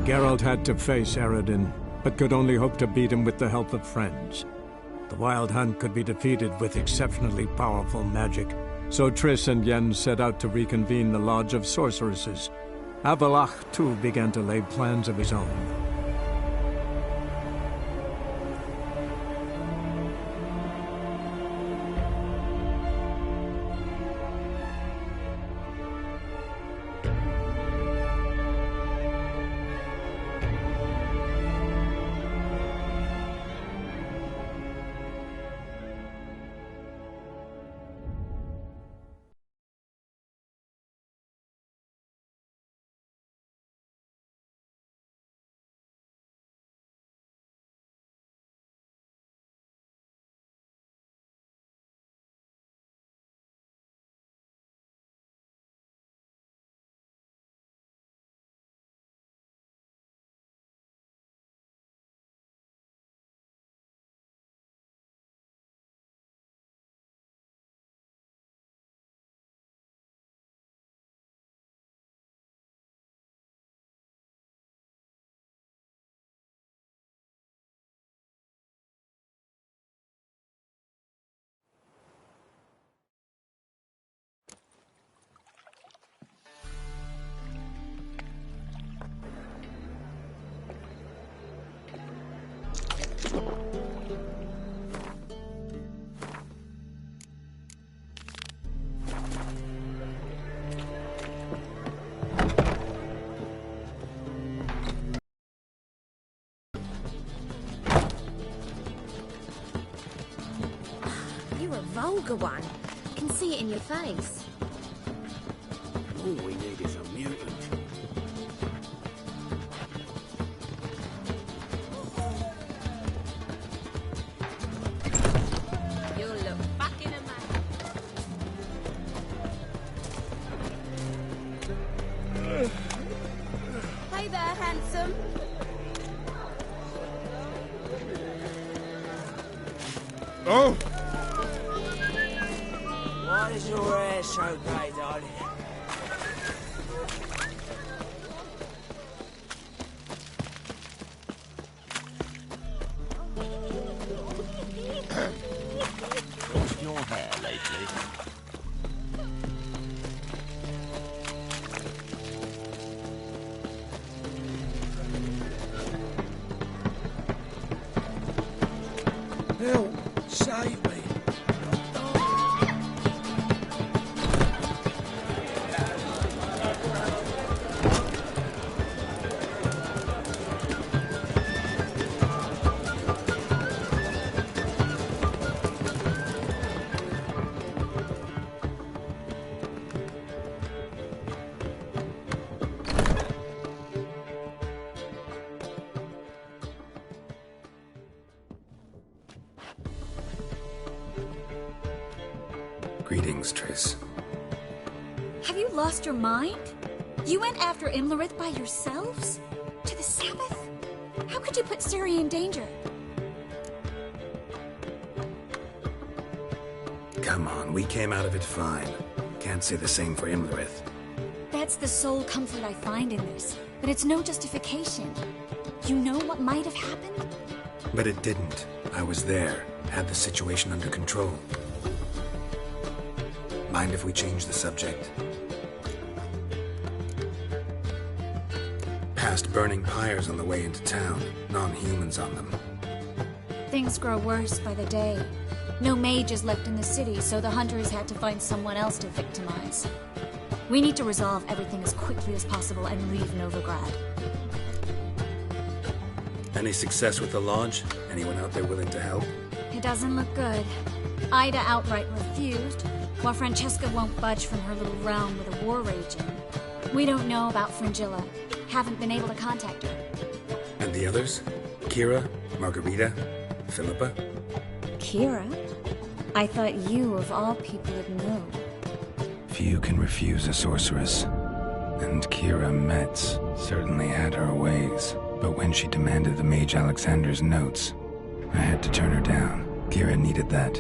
Geralt had to face Eredin, but could only hope to beat him with the help of friends. The Wild Hunt could be defeated with exceptionally powerful magic, so Triss and Yen set out to reconvene the Lodge of Sorceresses. Avallac'h, too, began to lay plans of his own. You're a vulgar one. I can see it in your face. All we need is a mutant. You look fucking amazing. Hey there, handsome. Oh! Why is your hair so grey, darling? What's your hair lately? Help! Save me! Greetings, Triss. Have you lost your mind? You went after Imlerith by yourselves? To the Sabbath? How could you put Ciri in danger? Come on, we came out of it fine. Can't say the same for Imlerith. That's the sole comfort I find in this. But it's no justification. You know what might have happened? But it didn't. I was there, had the situation under control. Mind if we change the subject? Past burning pyres on the way into town, non-humans on them. Things grow worse by the day. No mages left in the city, so the hunters had to find someone else to victimize. We need to resolve everything as quickly as possible and leave Novigrad. Any success with the Lodge? Anyone out there willing to help? It doesn't look good. Ida outright refused, while Francesca won't budge from her little realm with a war raging. We don't know about Fringilla. Haven't been able to contact her. And the others? Kira? Margarita? Philippa? Kira? I thought you, of all people, would know. Few can refuse a sorceress. And Kira Metz certainly had her ways. But when she demanded the Mage Alexander's notes, I had to turn her down. Kira needed that,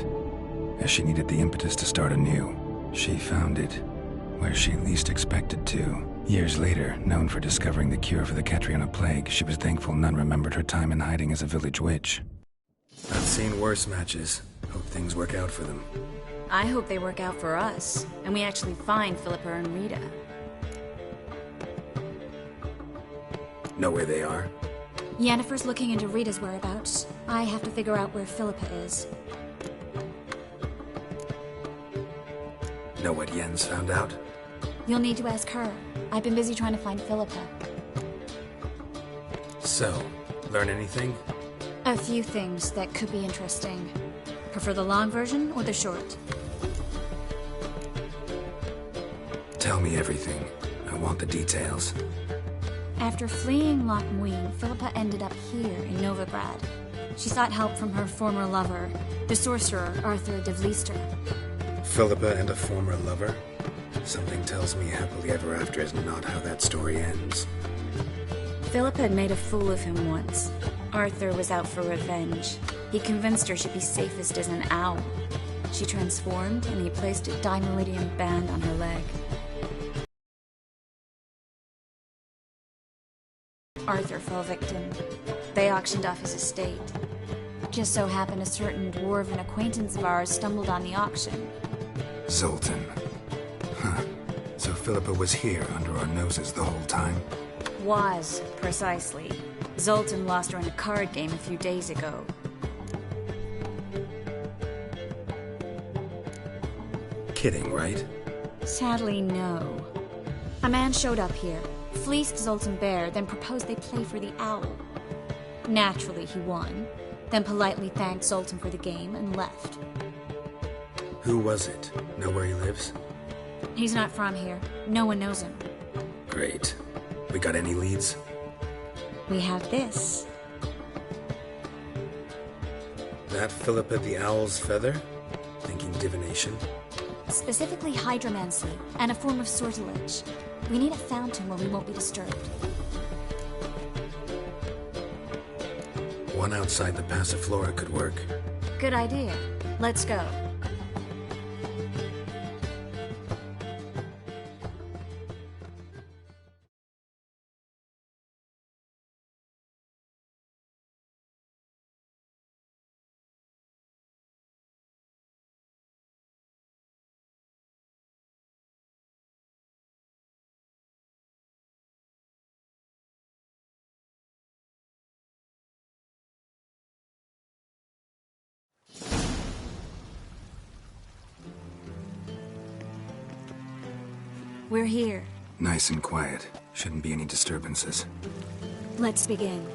as she needed the impetus to start anew. She found it where she least expected to. Years later, known for discovering the cure for the Catriona plague, she was thankful none remembered her time in hiding as a village witch. I've seen worse matches. Hope things work out for them. I hope they work out for us, and we actually find Philippa and Rita. Know where they are? Yennefer's looking into Rita's whereabouts. I have to figure out where Philippa is. Know what Yen's found out? You'll need to ask her. I've been busy trying to find Philippa. So, learn anything? A few things that could be interesting. Prefer the long version or the short? Tell me everything. I want the details. After fleeing Loch Muin, Philippa ended up here in Novigrad. She sought help from her former lover, the sorcerer Arthur de Vlister. Philippa and a former lover? Something tells me happily ever after is not how that story ends. Philippa had made a fool of him once. Arthur was out for revenge. He convinced her she'd be safest as an owl. She transformed, and he placed a Dimeridium band on her leg. Arthur fell victim. They auctioned off his estate. Just so happened a certain dwarven acquaintance of ours stumbled on the auction. Zoltan. Huh. So Philippa was here under our noses the whole time? Was, precisely. Zoltan lost her in a card game a few days ago. Kidding, right? Sadly, no. A man showed up here, fleeced Zoltan bare, then proposed they play for the owl. Naturally, he won, then politely thanked Zoltan for the game and left. Who was it? Know where he lives? He's not from here. No one knows him. Great. We got any leads? We have this. That Philippa the Owl's feather? Thinking divination? Specifically hydromancy, and a form of sortilege. We need a fountain where we won't be disturbed. One outside the Passiflora could work. Good idea. Let's go. We're here. Nice and quiet. Shouldn't be any disturbances. Let's begin.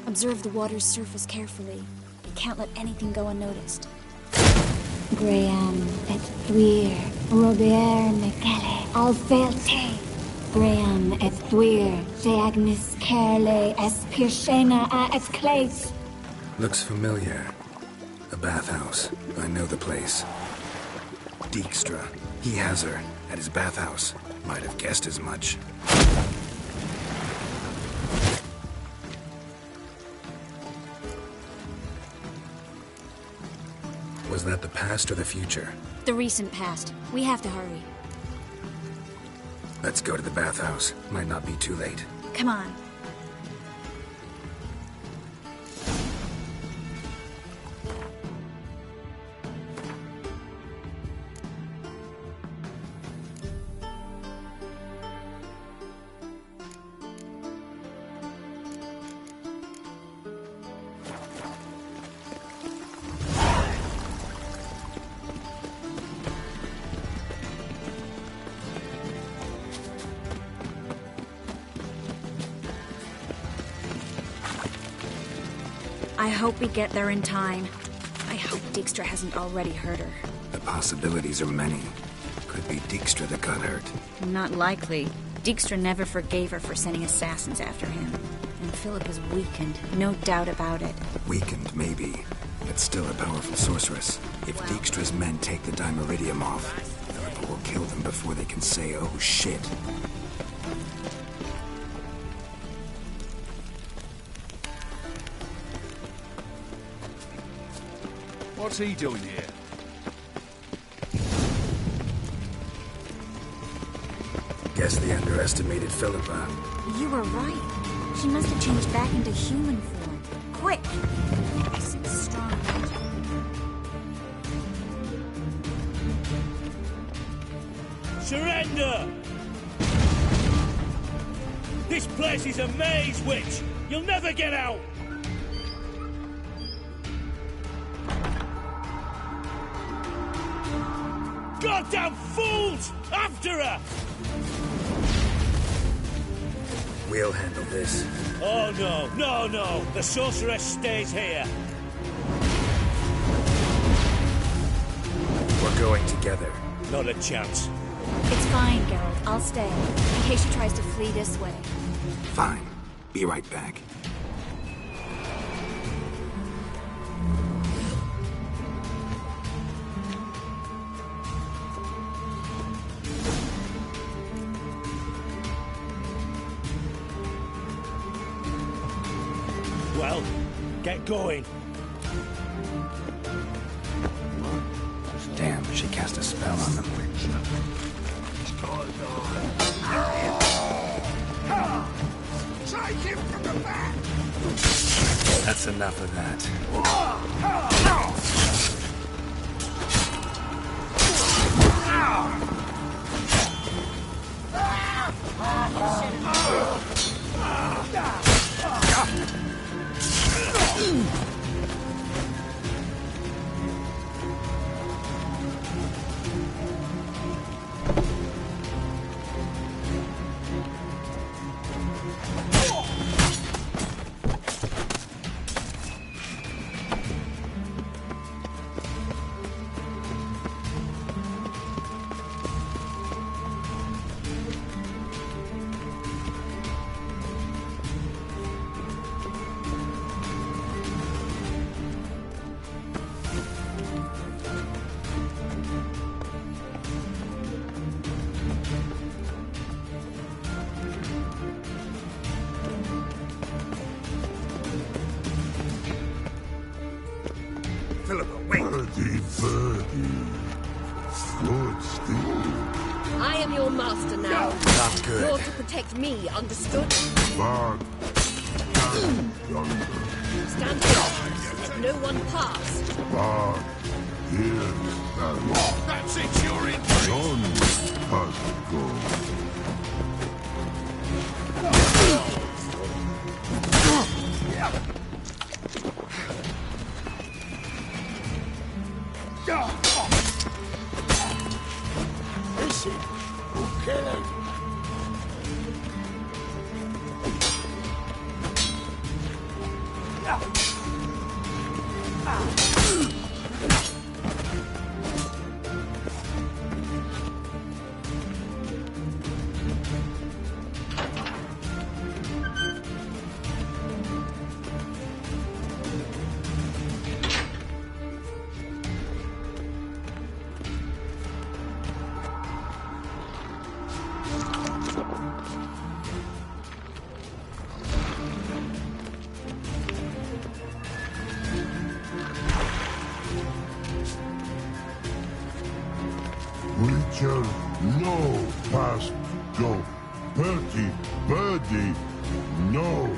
Observe the water's surface carefully. Can't let anything go unnoticed. Graham et thuir, Robert Mekele, Alfelte. Graham et thuir, Agnes Kerle, es Pirshena a et Claes. Looks familiar. A bathhouse. I know the place. Dijkstra. He has her. At his bathhouse. Might have guessed as much. Was that the past or the future? The recent past. We have to hurry. Let's go to the bathhouse. Might not be too late. Come on. I hope we get there in time. I hope Dijkstra hasn't already hurt her. The possibilities are many. Could be Dijkstra that got hurt. Not likely. Dijkstra never forgave her for sending assassins after him. And Philip is weakened, no doubt about it. Weakened, maybe. But still a powerful sorceress. If Dijkstra's men take the Dimeridium off, Philippa will kill them before they can say, oh shit. What's he doing here? Guess underestimated Philippa. You were right. She must have changed back into human form. Quick! Essence strong magic. Surrender! This place is a maze, witch! You'll never get out! Goddamn fools! After her! We'll handle this. Oh no, no, no! The sorceress stays here! We're going together. Not a chance. It's fine, Geralt. I'll stay, in case she tries to flee this way. Fine. Be right back. Well, get going. Damn, she cast a spell on them. Take him from the back! That's enough of that. Philippa, wait! Birdie, good still. I am your master now. Not good. You're to protect me, understood? Bad. Stand here. Let no one pass. Bad. Here's that. That's it, you're in! None has to go. Listen, we'll kill him! Witcher, no past go. Bertie, birdie, no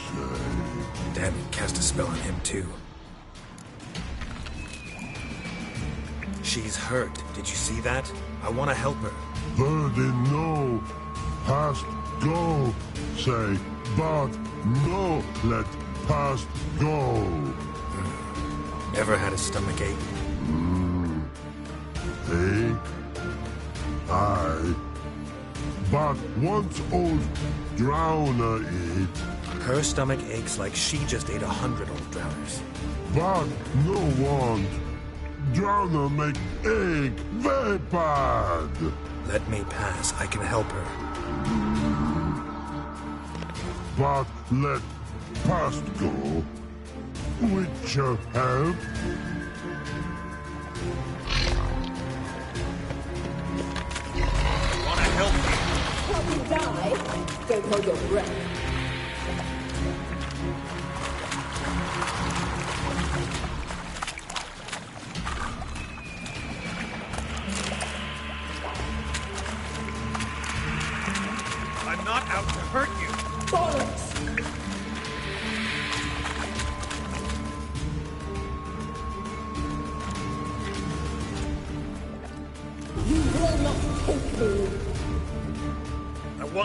say. Damn, he cast a spell on him too. She's hurt. Did you see that? I want to help her. Birdie, no past go. Say, but no let past go. Ever had a stomach ache? Hey, but once old drowner eat, Her stomach aches like she just ate 100 old drowners. but no want. Drowner make egg very bad. Let me pass. I can help her. But let past go. Witcher help. Wanna help me? Help you die? Don't hold your breath.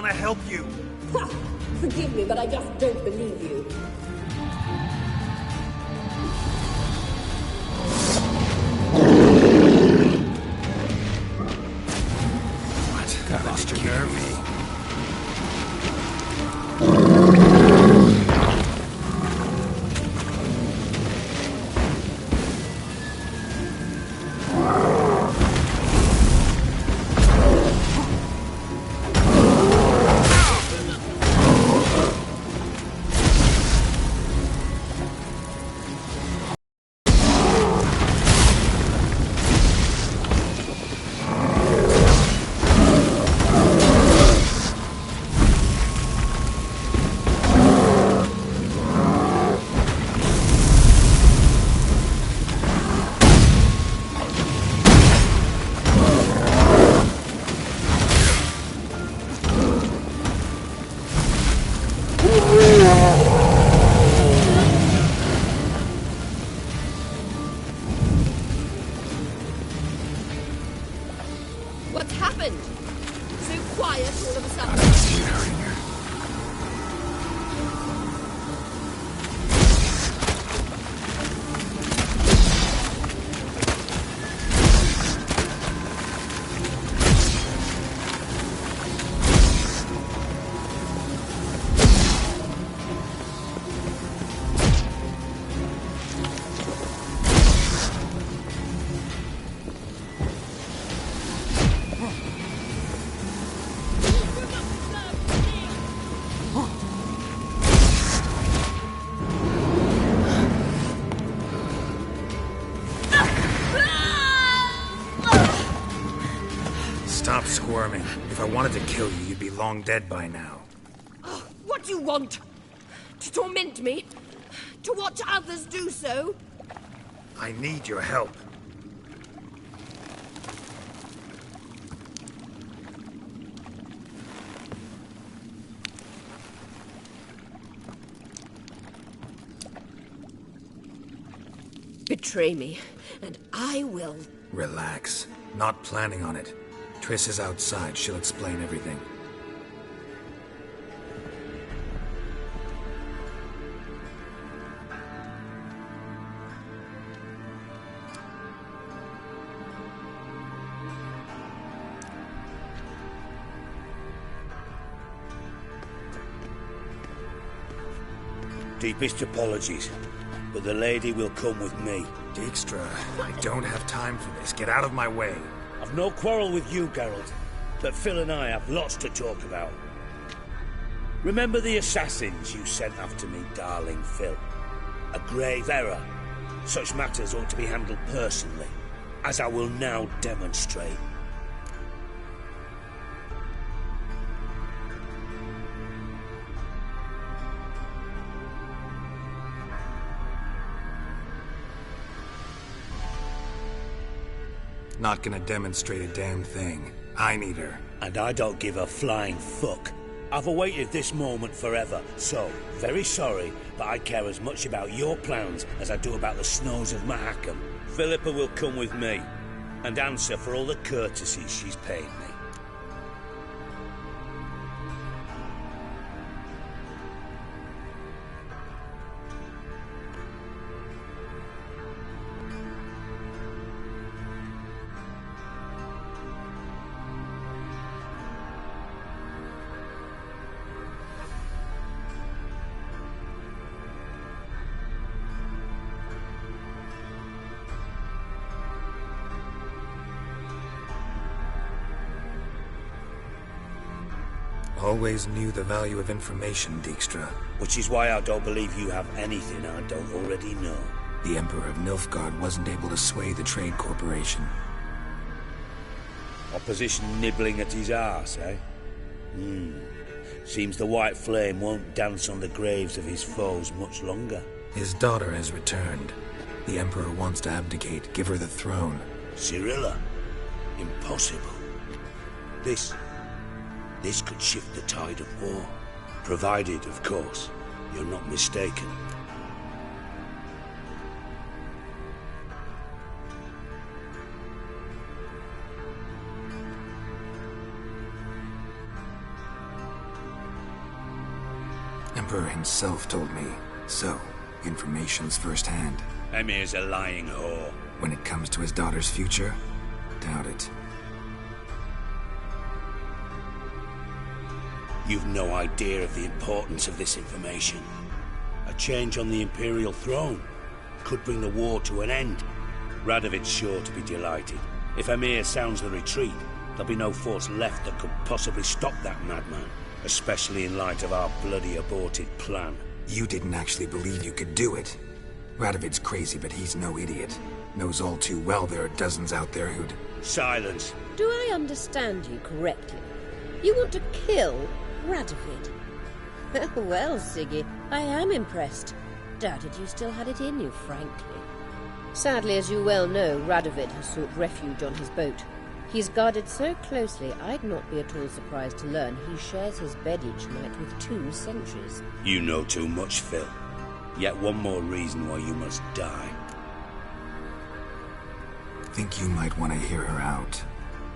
want to help you. Ha! Forgive me, but I just don't believe you. What? God, it's nervy. What's happened? So quiet all of a sudden. Stop squirming. If I wanted to kill you, you'd be long dead by now. Oh, what do you want? To torment me? To watch others do so? I need your help. Betray me, and I will. Relax. Not planning on it. Triss is outside. She'll explain everything. Deepest apologies, but the lady will come with me. Dijkstra, I don't have time for this. Get out of my way. I've no quarrel with you, Geralt, but Phil and I have lots to talk about. Remember the assassins you sent after me, darling Phil? A grave error. Such matters ought to be handled personally, as I will now demonstrate. Not gonna demonstrate a damn thing. I need her. And I don't give a flying fuck. I've awaited this moment forever, so, very sorry, but I care as much about your plans as I do about the snows of Mahakam. Philippa will come with me, and answer for all the courtesies she's paid me. Always knew the value of information, Dijkstra. Which is why I don't believe you have anything I don't already know. The Emperor of Nilfgaard wasn't able to sway the Trade Corporation. Opposition nibbling at his arse, eh? Seems the White Flame won't dance on the graves of his foes much longer. His daughter has returned. The Emperor wants to abdicate, give her the throne. Cirilla? Impossible. This could shift the tide of war. Provided, of course, you're not mistaken. Emperor himself told me. So, information's firsthand. Emir's a lying whore. When it comes to his daughter's future, doubt it. You've no idea of the importance of this information. A change on the Imperial throne could bring the war to an end. Radovid's sure to be delighted. If Emir sounds the retreat, there'll be no force left that could possibly stop that madman. Especially in light of our bloody aborted plan. You didn't actually believe you could do it. Radovid's crazy, but he's no idiot. Knows all too well there are dozens out there who'd... Silence. Do I understand you correctly? You want to kill Radovid? Well, Siggy, I am impressed. Doubted you still had it in you, frankly. Sadly, as you well know, Radovid has sought refuge on his boat. He's guarded so closely, I'd not be at all surprised to learn he shares his bed each night with 2 sentries. You know too much, Phil. Yet one more reason why you must die. Think you might want to hear her out.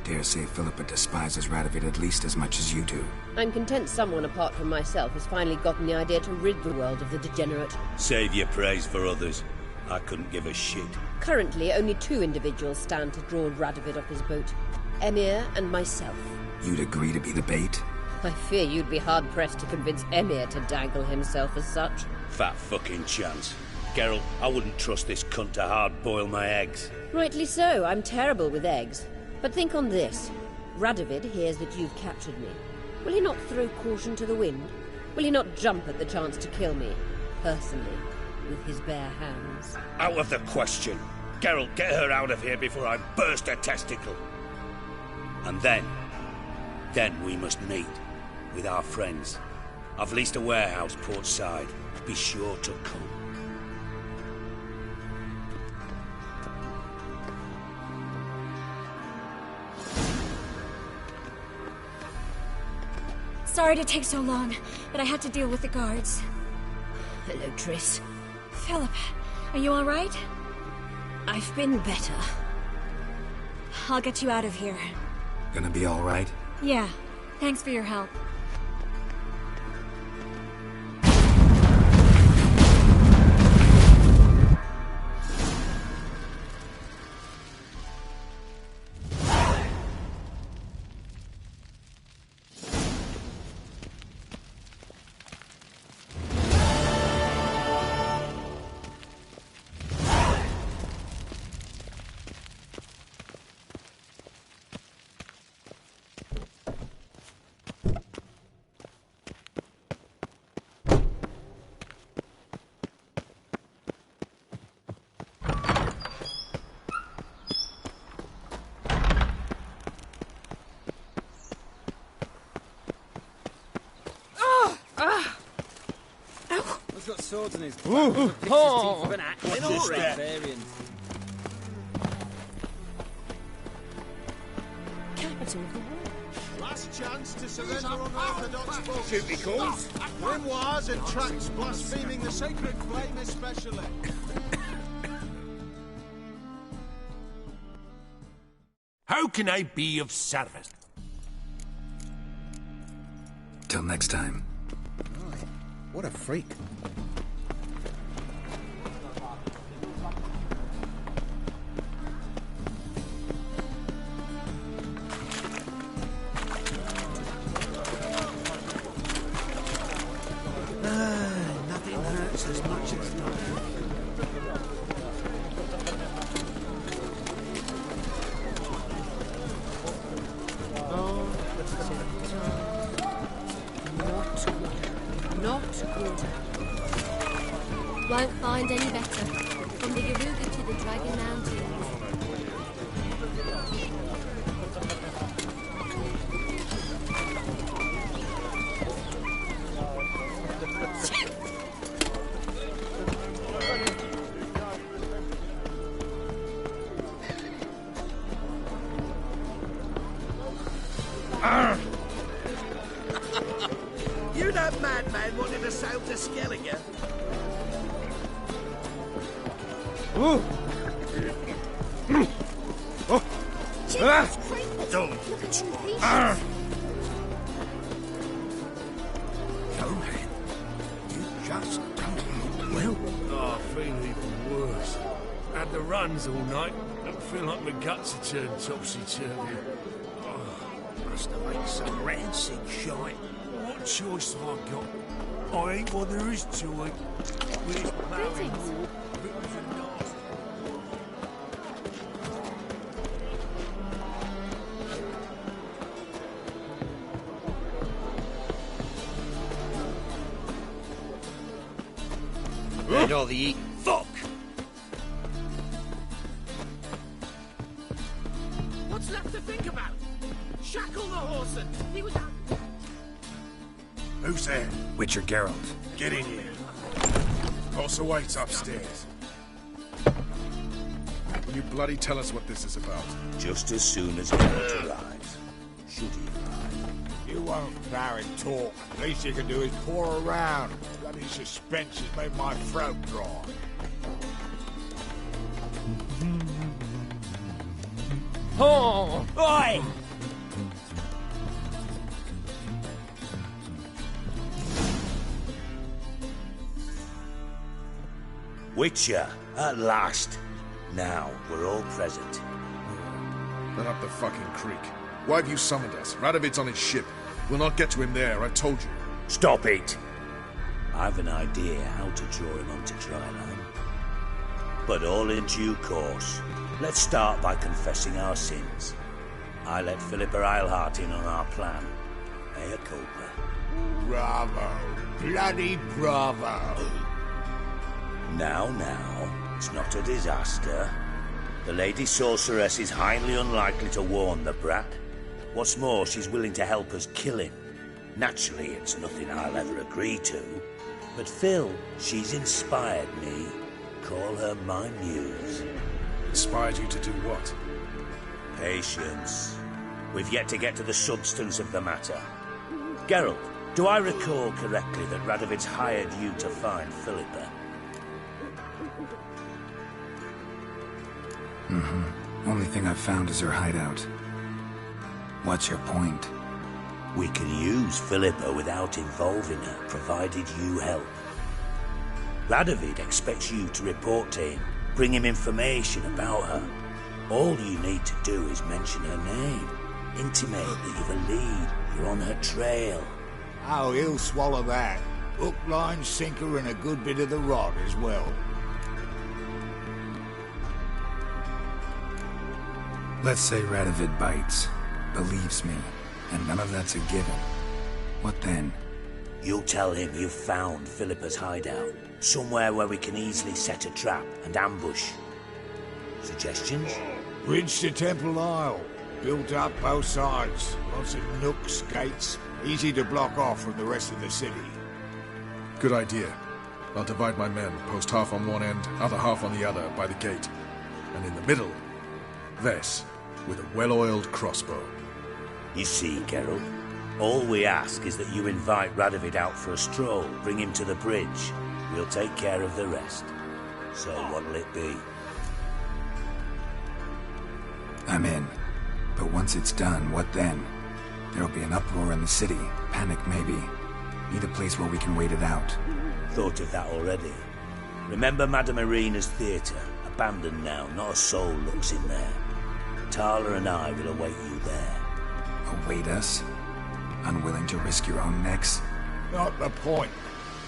Dare say Philippa despises Radovid at least as much as you do. I'm content someone apart from myself has finally gotten the idea to rid the world of the degenerate. Save your praise for others. I couldn't give a shit. Currently, only 2 individuals stand to draw Radovid off his boat. Emir and myself. You'd agree to be the bait? I fear you'd be hard-pressed to convince Emir to dangle himself as such. Fat fucking chance. Geralt, I wouldn't trust this cunt to hard-boil my eggs. Rightly so, I'm terrible with eggs. But think on this. Radovid hears that you've captured me. Will he not throw caution to the wind? Will he not jump at the chance to kill me, personally, with his bare hands? Out of the question. Geralt, get her out of here before I burst her testicle. And then we must meet with our friends. I've leased a warehouse port side. Be sure to come. Sorry to take so long, but I had to deal with the guards. Hello, Triss. Philip, are you all right? I've been better. I'll get you out of here. Gonna be all right? Yeah. Thanks for your help. Got swords in his back. Oh! Of an axe. Capital. Last chance to surrender unorthodox foes. Shoot me calls. Grimoires and tracts blaspheming the sacred flame especially. How can I be of service? Till next time. What a freak. Nothing hurts as much as nothing. Not good. Won't find any better. From the Yaruga to the Dragon Mountains. You that madman wanted to sail to Skellige? Ooh. Oh. Don't. Look at you, Go, man. just don't look well. Oh, I feel even worse. Had the runs all night. Don't feel like my guts are turned topsy-turvy. Must have ate some rancid shite. What choice have I got? I ain't what there is to eat. With this ploughing war, it was a nasty... And all the eat. Fuck! What's left to think about? Shackle the horse and he was out. Who's there? Witcher Geralt. Get in here. Also waits upstairs. Will you bloody tell us what this is about? Just as soon as Geralt arrives. Should he arrive? You won't plow and talk. Least you can do is pour around. Bloody suspense has made my throat dry. Oh! Oi! Witcher, at last. Now, we're all present. Then up the fucking creek. Why have you summoned us? Radovid's on his ship. We'll not get to him there, I told you. Stop it! I've an idea how to draw him onto dry land. But all in due course. Let's start by confessing our sins. I let Philippa Eilhart in on our plan. Mea culpa. Bravo. Bloody bravo. Now, it's not a disaster. The Lady Sorceress is highly unlikely to warn the brat. What's more, she's willing to help us kill him. Naturally, it's nothing I'll ever agree to. But Phil, she's inspired me. Call her my muse. Inspired you to do what? Patience. We've yet to get to the substance of the matter. Geralt, do I recall correctly that Radovid's hired you to find Philippa? Mm-hmm. Only thing I've found is her hideout. What's your point? We can use Philippa without involving her, provided you help. Radovid expects you to report to him, bring him information about her. All you need to do is mention her name, intimate that you've a lead, you're on her trail. Oh, he'll swallow that. Hook, line, sinker, and a good bit of the rod as well. Let's say Radovid bites, believes me, and none of that's a given. What then? You'll tell him you've found Philippa's hideout, somewhere where we can easily set a trap and ambush. Suggestions? Bridge to Temple Isle. Built up both sides. Lots of nooks, gates. Easy to block off from the rest of the city. Good idea. I'll divide my men, post half on one end, other half on the other, by the gate. And in the middle, Vess, with a well-oiled crossbow. You see, Geralt, all we ask is that you invite Radovid out for a stroll, bring him to the bridge. We'll take care of the rest. So what'll it be? I'm in. But once it's done, what then? There'll be an uproar in the city. Panic, maybe. Need a place where we can wait it out. Thought of that already. Remember Madame Irina's theatre? Abandoned now, not a soul looks in there. Tala and I will await you there. Await us? Unwilling to risk your own necks? Not the point.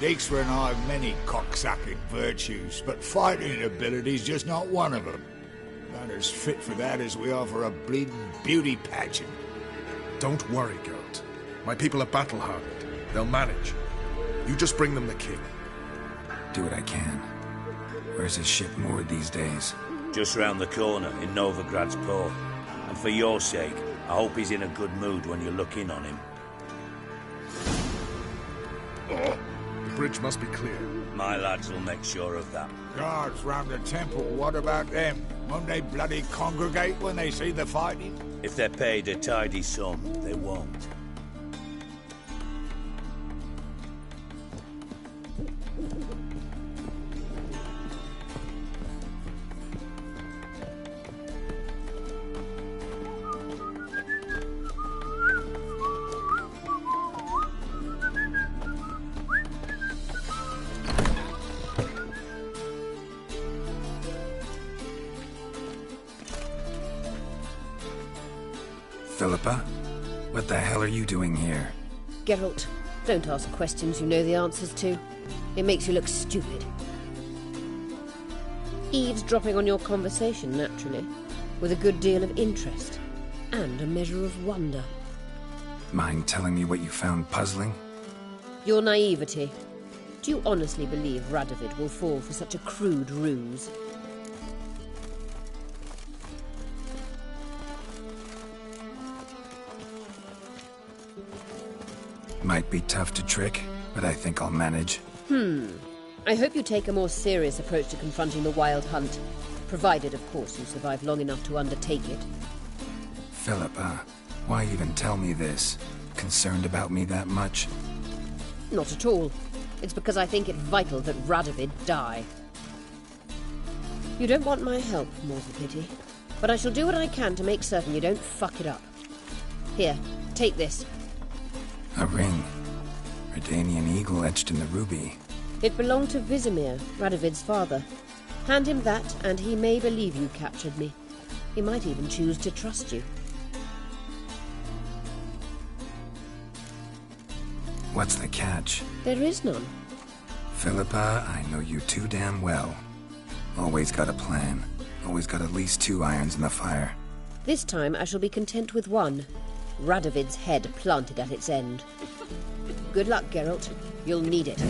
Dijkstra and I have many cocksucking virtues, but fighting ability's just not one of them. Not as fit for that as we are for a bleeding beauty pageant. Don't worry, Geralt. My people are battle-hardened. They'll manage. You just bring them the king. Do what I can. Where's his ship moored these days? Just round the corner, in Novigrad's port. And for your sake, I hope he's in a good mood when you look in on him. The bridge must be clear. My lads will make sure of that. Guards round the temple, what about them? Won't they bloody congregate when they see the fighting? If they're paid a tidy sum, they won't. Philippa? What the hell are you doing here? Geralt, don't ask questions you know the answers to. It makes you look stupid. Eavesdropping on your conversation, naturally, with a good deal of interest, and a measure of wonder. Mind telling me what you found puzzling? Your naivety. Do you honestly believe Radovid will fall for such a crude ruse? Might be tough to trick, but I think I'll manage. I hope you take a more serious approach to confronting the Wild Hunt, provided, of course, you survive long enough to undertake it. Philippa, why even tell me this? Concerned about me that much? Not at all. It's because I think it vital that Radovid die. You don't want my help, more's the pity. But I shall do what I can to make certain you don't fuck it up. Here, take this. A ring. Redanian eagle etched in the ruby. It belonged to Vizimir, Radovid's father. Hand him that, and he may believe you captured me. He might even choose to trust you. What's the catch? There is none. Philippa, I know you too damn well. Always got a plan. Always got at least 2 irons in the fire. This time I shall be content with one. Radovid's head planted at its end. Good luck, Geralt. You'll need it.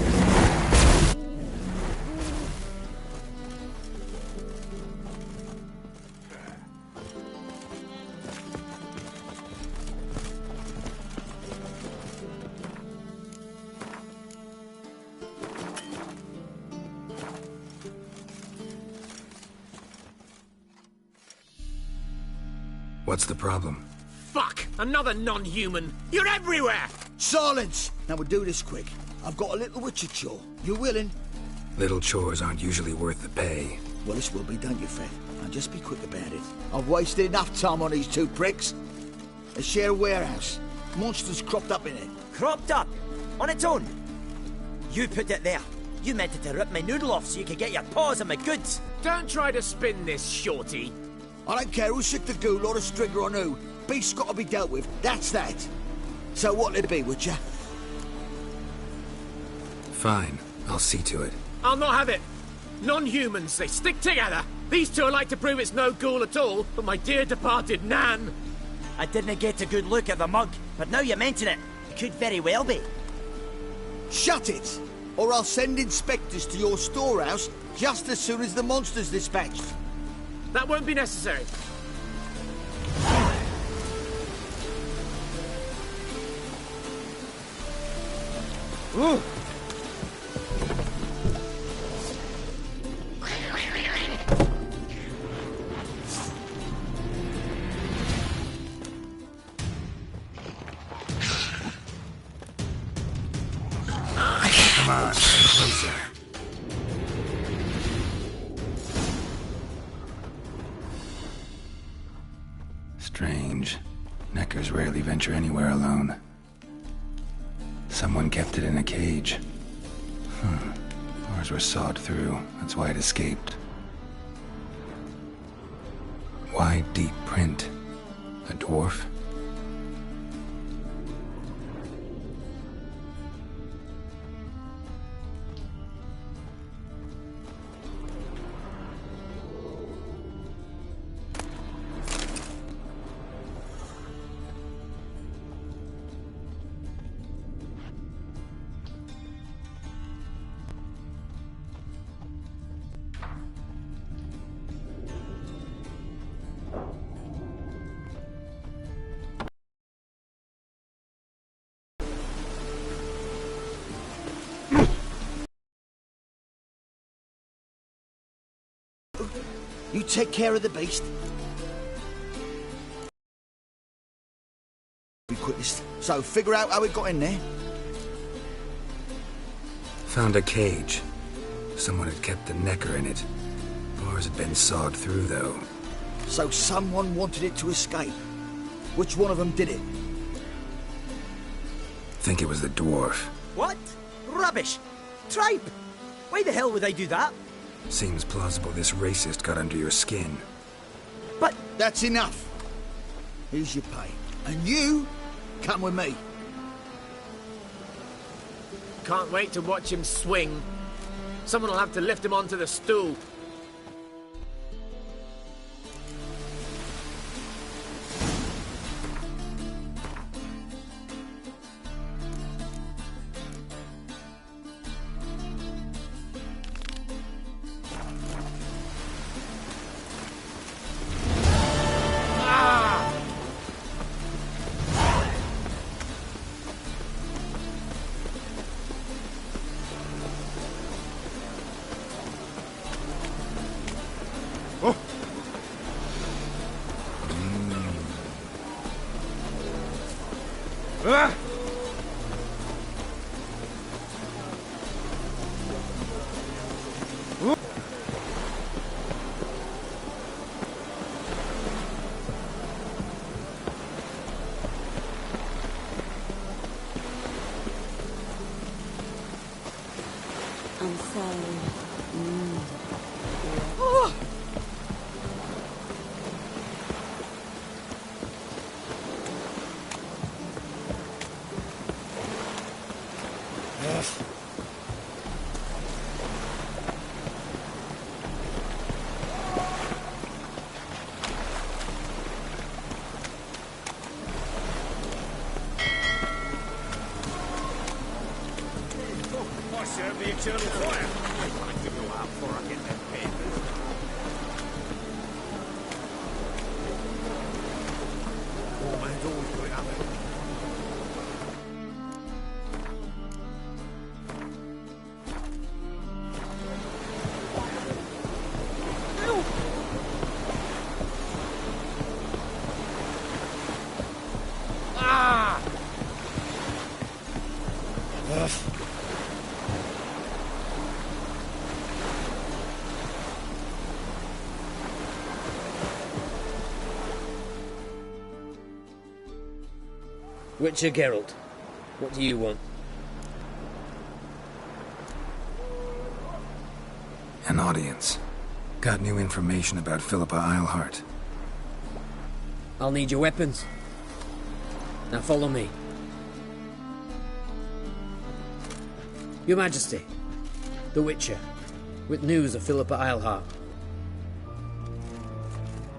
What's the problem? Fuck! Another non-human! You're everywhere! Silence! Now we'll do this quick. I've got a little witcher chore. You willing? Little chores aren't usually worth the pay. Well, this will be, don't you, Fred? Now just be quick about it. I've wasted enough time on these 2 pricks. They share a warehouse. Monsters cropped up in it. Cropped up? On its own? You put it there. You meant it to rip my noodle off so you could get your paws on my goods. Don't try to spin this, shorty. I don't care who sick the ghoul or the strigger on who. Beast's got to be dealt with. That's that. So what'll it be, Witcher? Fine. I'll see to it. I'll not have it. Non-humans, they stick together. These 2 are like to prove it's no ghoul at all, but my dear departed Nan. I didn't get a good look at the mug, but now you mention it, it could very well be. Shut it! Or I'll send inspectors to your storehouse just as soon as the monster's dispatched. That won't be necessary. Ooh. Come on, closer. Strange. Neckers rarely venture anywhere alone. Someone kept it in a cage. Bars were sawed through. That's why it escaped. Wide, deep print. A dwarf? You take care of the beast. Be quickest. So, figure out how it got in there. Found a cage. Someone had kept a necker in it. Bars had been sawed through, though. So someone wanted it to escape. Which one of them did it? Think it was the dwarf. What? Rubbish! Tripe! Why the hell would I do that? Seems plausible this racist got under your skin. But that's enough. Here's your pay. And you, come with me. Can't wait to watch him swing. Someone will have to lift him onto the stool. I'm sorry. I serve the eternal fire. I like to go out before I get them papers. Oh, man's always going up there. Witcher Geralt, what do you want? An audience. Got new information about Philippa Eilhart. I'll need your weapons. Now follow me. Your Majesty, the Witcher, with news of Philippa Eilhart.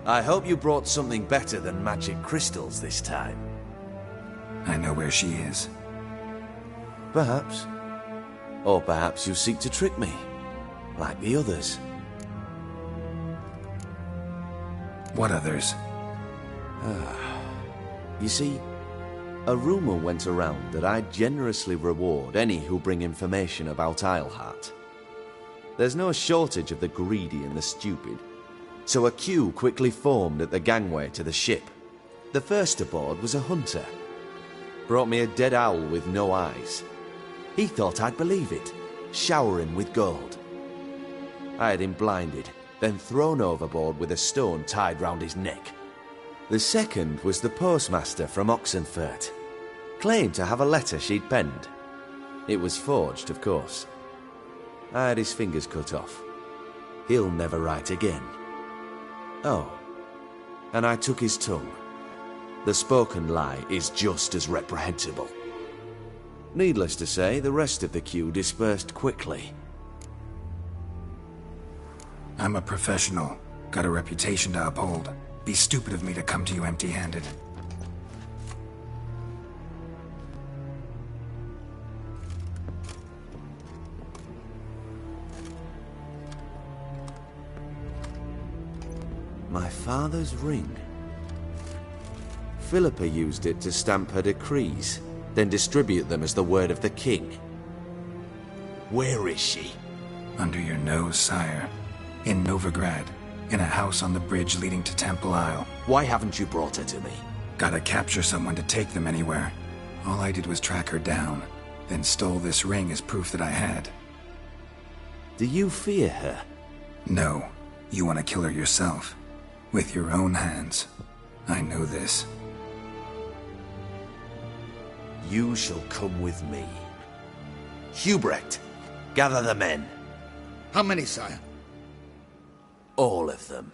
I hope you brought something better than magic crystals this time. I know where she is. Perhaps. Or perhaps you seek to trick me, like the others. What others? You see, a rumor went around that I generously reward any who bring information about Eilhart. There's no shortage of the greedy and the stupid, so a queue quickly formed at the gangway to the ship. The first aboard was a hunter. Brought me a dead owl with no eyes. He thought I'd believe it, showering with gold. I had him blinded, then thrown overboard with a stone tied round his neck. The second was the postmaster from Oxenfurt. Claimed to have a letter she'd penned. It was forged, of course. I had his fingers cut off. He'll never write again. Oh, and I took his tongue. The spoken lie is just as reprehensible. Needless to say, the rest of the queue dispersed quickly. I'm a professional. Got a reputation to uphold. Be stupid of me to come to you empty-handed. My father's ring. Philippa used it to stamp her decrees, then distribute them as the word of the king. Where is she? Under your nose, sire. In Novigrad. In a house on the bridge leading to Temple Isle. Why haven't you brought her to me? Gotta capture someone to take them anywhere. All I did was track her down, then stole this ring as proof that I had. Do you fear her? No. You want to kill her yourself. With your own hands. I know this. You shall come with me. Hubrecht, gather the men. How many, sire? All of them.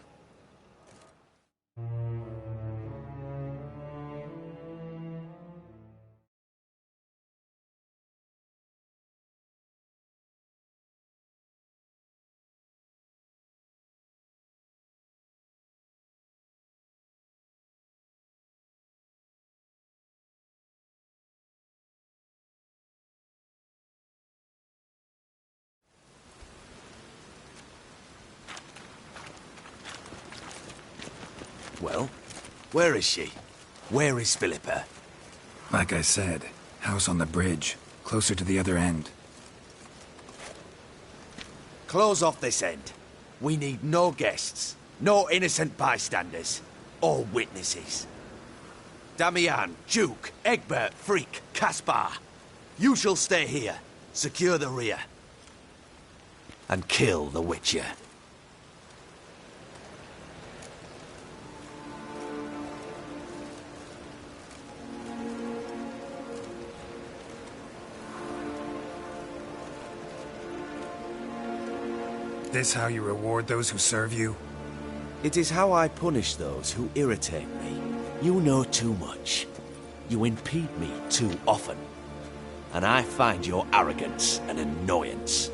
Where is she? Where is Philippa? Like I said, house on the bridge, closer to the other end. Close off this end. We need no guests, no innocent bystanders, or witnesses. Damian, Duke, Egbert, Freak, Caspar. You shall stay here, secure the rear, and kill the Witcher. This how you reward those who serve you? It is how I punish those who irritate me. You know too much. You impede me too often. And I find your arrogance an annoyance.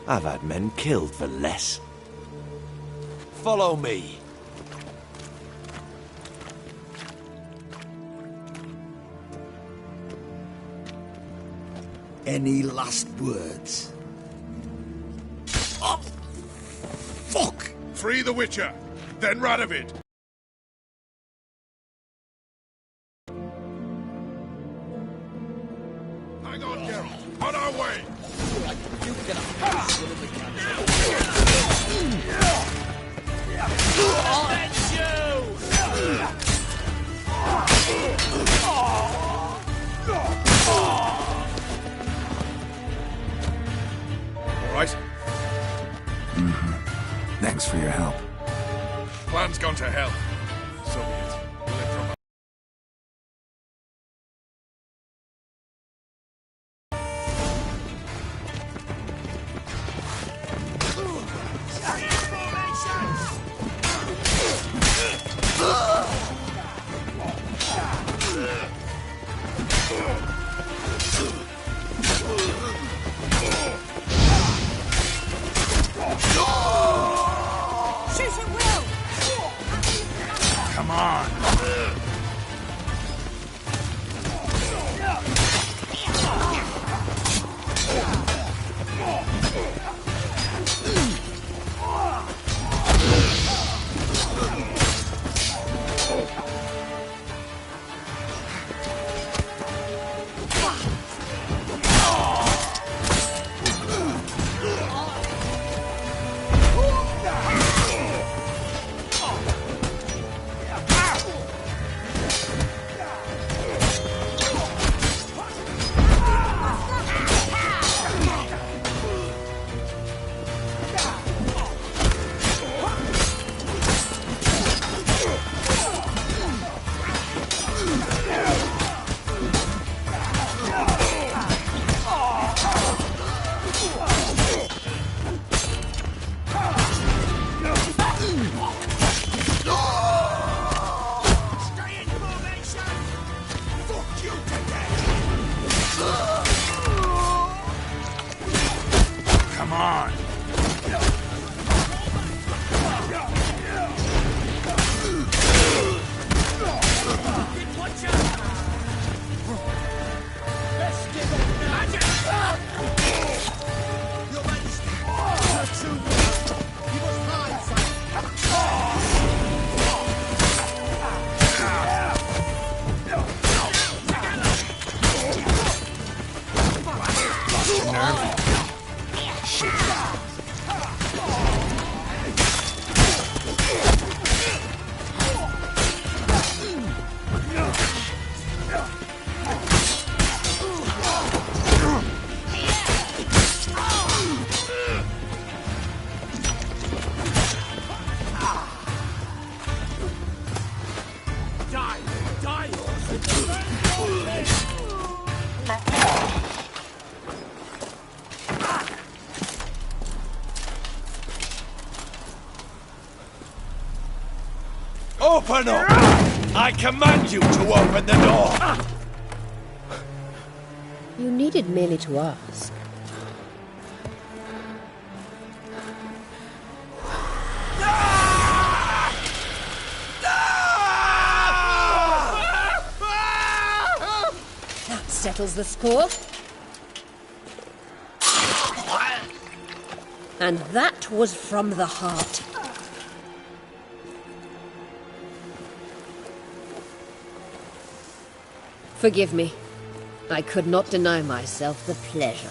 I've had men killed for less. Follow me. Any last words? Oh! Fuck! Free the Witcher, then Radovid. Hang on, Geralt. On our way! All right? Thanks for your help. Plan's gone to hell. So be it. We'll improvise. Come on! Come on! Open up! I command you to open the door! You needed merely to ask. That settles the score. And that was from the heart. Forgive me. I could not deny myself the pleasure.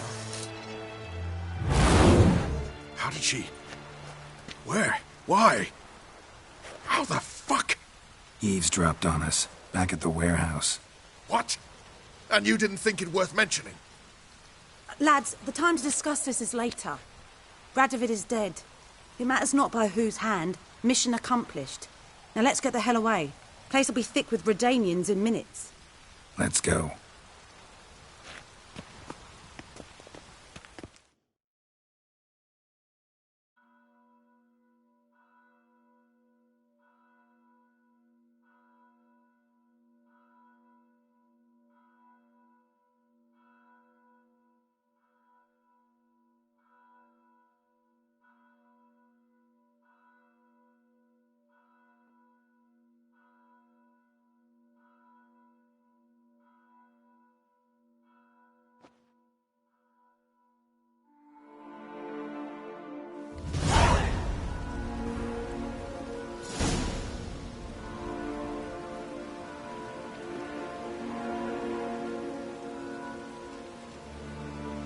How did she... Where? Why? How the fuck? Eavesdropped on us, back at the warehouse. What? And you didn't think it worth mentioning? Lads, the time to discuss this is later. Radovid is dead. It matters not by whose hand. Mission accomplished. Now let's get the hell away. Place will be thick with Redanians in minutes. Let's go.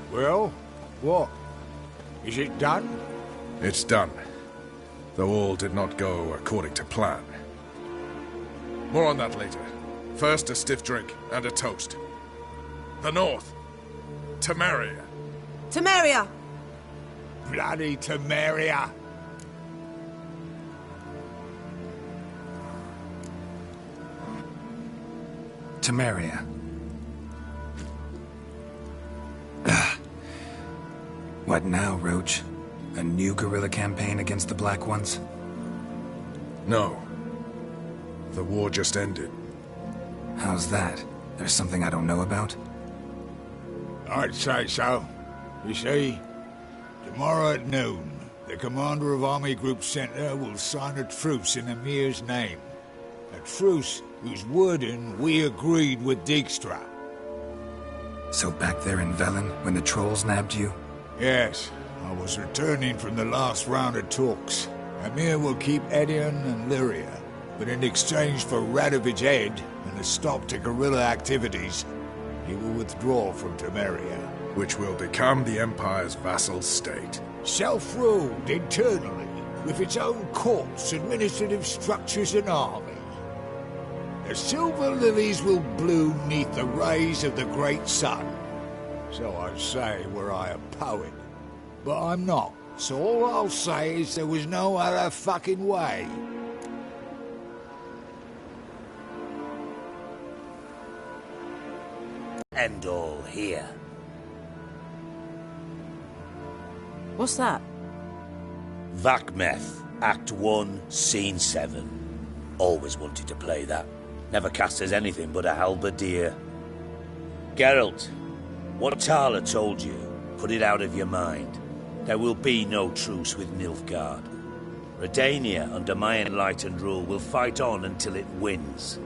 Well, what? Is it done? It's done. Though all did not go according to plan. More on that later. First, a stiff drink and a toast. The North. Temeria. Temeria! Bloody Temeria! Temeria. What now, Roach? A new guerrilla campaign against the Black Ones? No. The war just ended. How's that? There's something I don't know about? I'd say so. You see, tomorrow at noon, the commander of Army Group Center will sign a truce in Emir's name. A truce whose wording we agreed with Dijkstra. So back there in Velen, when the trolls nabbed you? Yes, I was returning from the last round of talks. Emir will keep Edion and Lyria, but in exchange for Radovid's head and a stop to guerrilla activities, he will withdraw from Temeria. Which will become the Empire's vassal state. Self-ruled internally, with its own courts, administrative structures and army. The silver lilies will bloom neath the rays of the great sun. So I'd say were I a poet. But I'm not, so all I'll say is there was no other fucking way. End all here. What's that? Vakmeth, Act 1, Scene 7. Always wanted to play that. Never cast as anything but a halberdier. Geralt, what Tala told you, put it out of your mind. There will be no truce with Nilfgaard. Redania, under my enlightened rule, will fight on until it wins.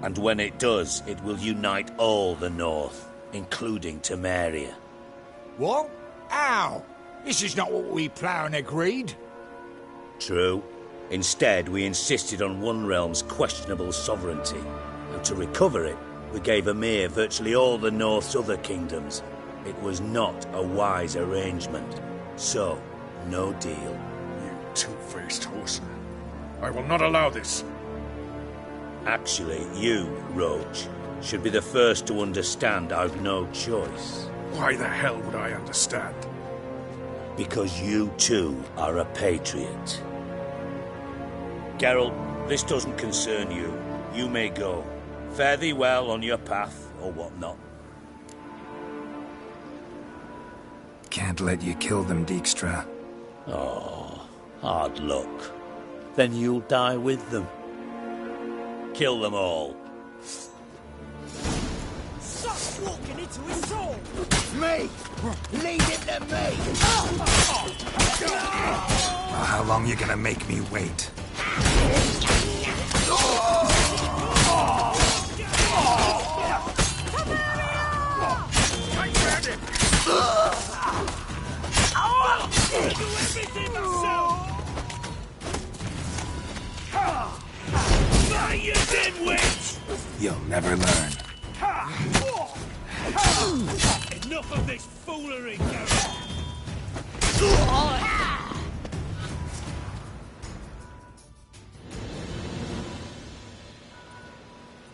And when it does, it will unite all the North, including Temeria. What? How? This is not what we planned and agreed. True. Instead, we insisted on one realm's questionable sovereignty, and to recover it, we gave Emir virtually all the North's other kingdoms. It was not a wise arrangement. So, no deal. You two-faced horseman. I will not allow this. Actually, you, Roach, should be the first to understand I've no choice. Why the hell would I understand? Because you, too, are a patriot. Geralt, this doesn't concern you. You may go. Fare thee well on your path, or whatnot. Can't let you kill them, Dijkstra. Oh, hard luck. Then you'll die with them. Kill them all. Stop walking into his soul! Me! Lead him to me! Well, how long you gonna make me wait? You'll never learn. Enough of this foolery, Garrett!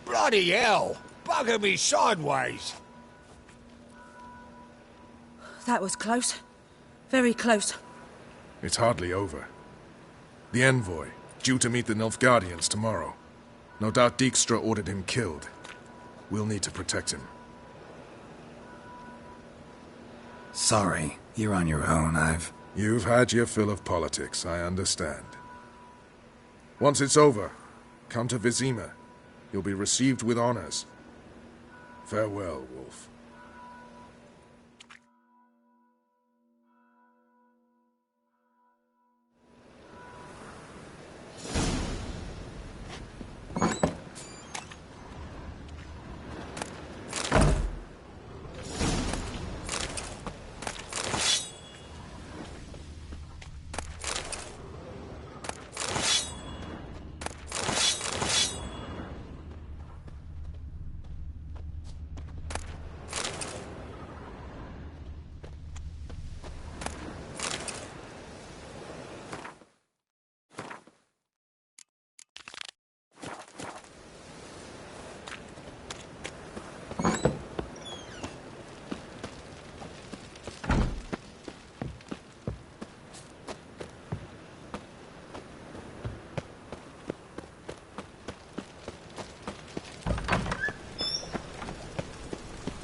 Bloody hell! Bugger me sideways! That was close. Very close. It's hardly over. The envoy, due to meet the Nilfgaardians tomorrow. No doubt Dijkstra ordered him killed. We'll need to protect him. Sorry, you're on your own. You've had your fill of politics, I understand. Once it's over, come to Vizima. You'll be received with honors. Farewell, Wolf.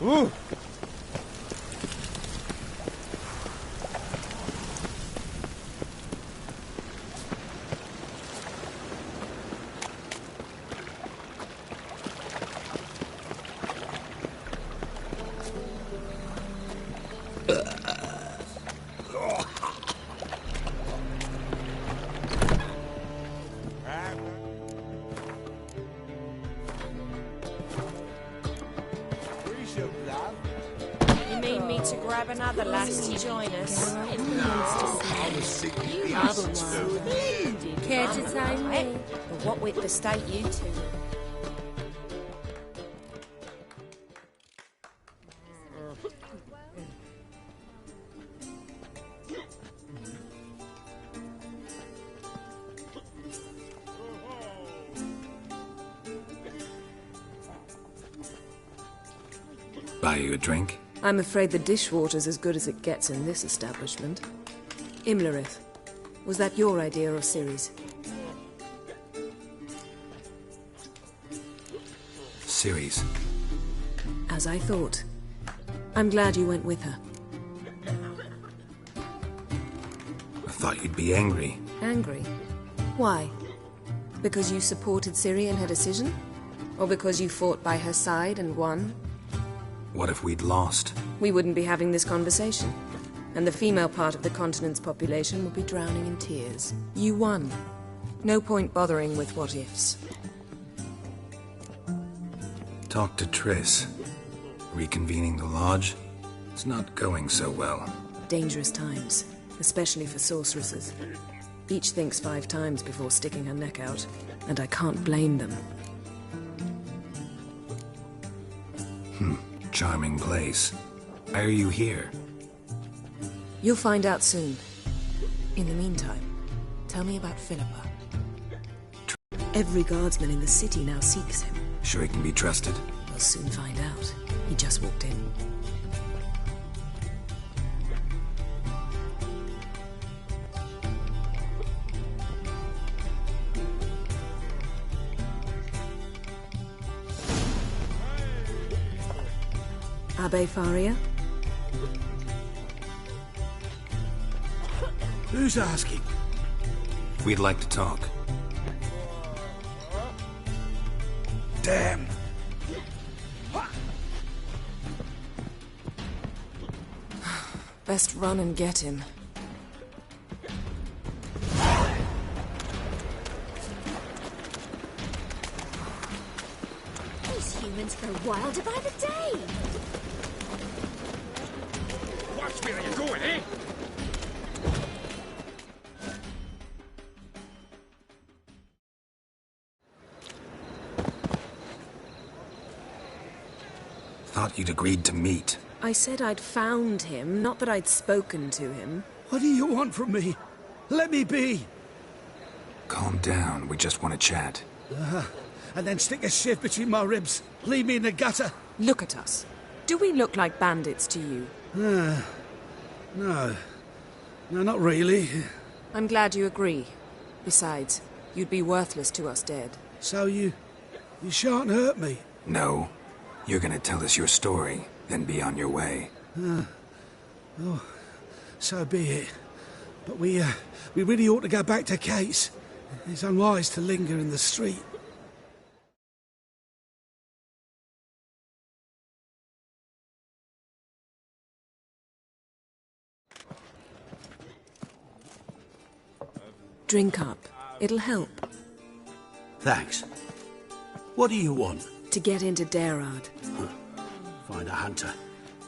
Ooh. You mean me to grab another lass to join us? Care to tell me? But what with the state you two? Buy you a drink? I'm afraid the dishwater's as good as it gets in this establishment. Imlerith, was that your idea or Ciri's? Ciri's. As I thought. I'm glad you went with her. I thought you'd be angry. Angry? Why? Because you supported Ciri in her decision? Or because you fought by her side and won? What if we'd lost? We wouldn't be having this conversation. And the female part of the continent's population would be drowning in tears. You won. No point bothering with what-ifs. Talk to Triss. Reconvening the lodge? It's not going so well. Dangerous times, especially for sorceresses. Each thinks 5 times before sticking her neck out, and I can't blame them. Charming place. Why are you here? You'll find out soon. In the meantime, tell me about Philippa. Every guardsman in the city now seeks him. Sure he can be trusted? We'll soon find out. He just walked in. Abbe Faria? Who's asking? We'd like to talk. Damn. Best run and get him. These humans grow wilder by the day. Watch where you're going, eh? thought you'd agreed to meet. I said I'd found him, not that I'd spoken to him. What do you want from me? Let me be! Calm down, we just want to chat. And then stick a shiv between my ribs. Leave me in the gutter. Look at us. Do we look like bandits to you? No. No, not really. I'm glad you agree. Besides, you'd be worthless to us dead. So you shan't hurt me? No. You're gonna tell us your story, then be on your way. Oh, so be it. But we really ought to go back to Kate's. It's unwise to linger in the street. Drink up. It'll help. Thanks. What do you want? To get into Daerad. Find a hunter.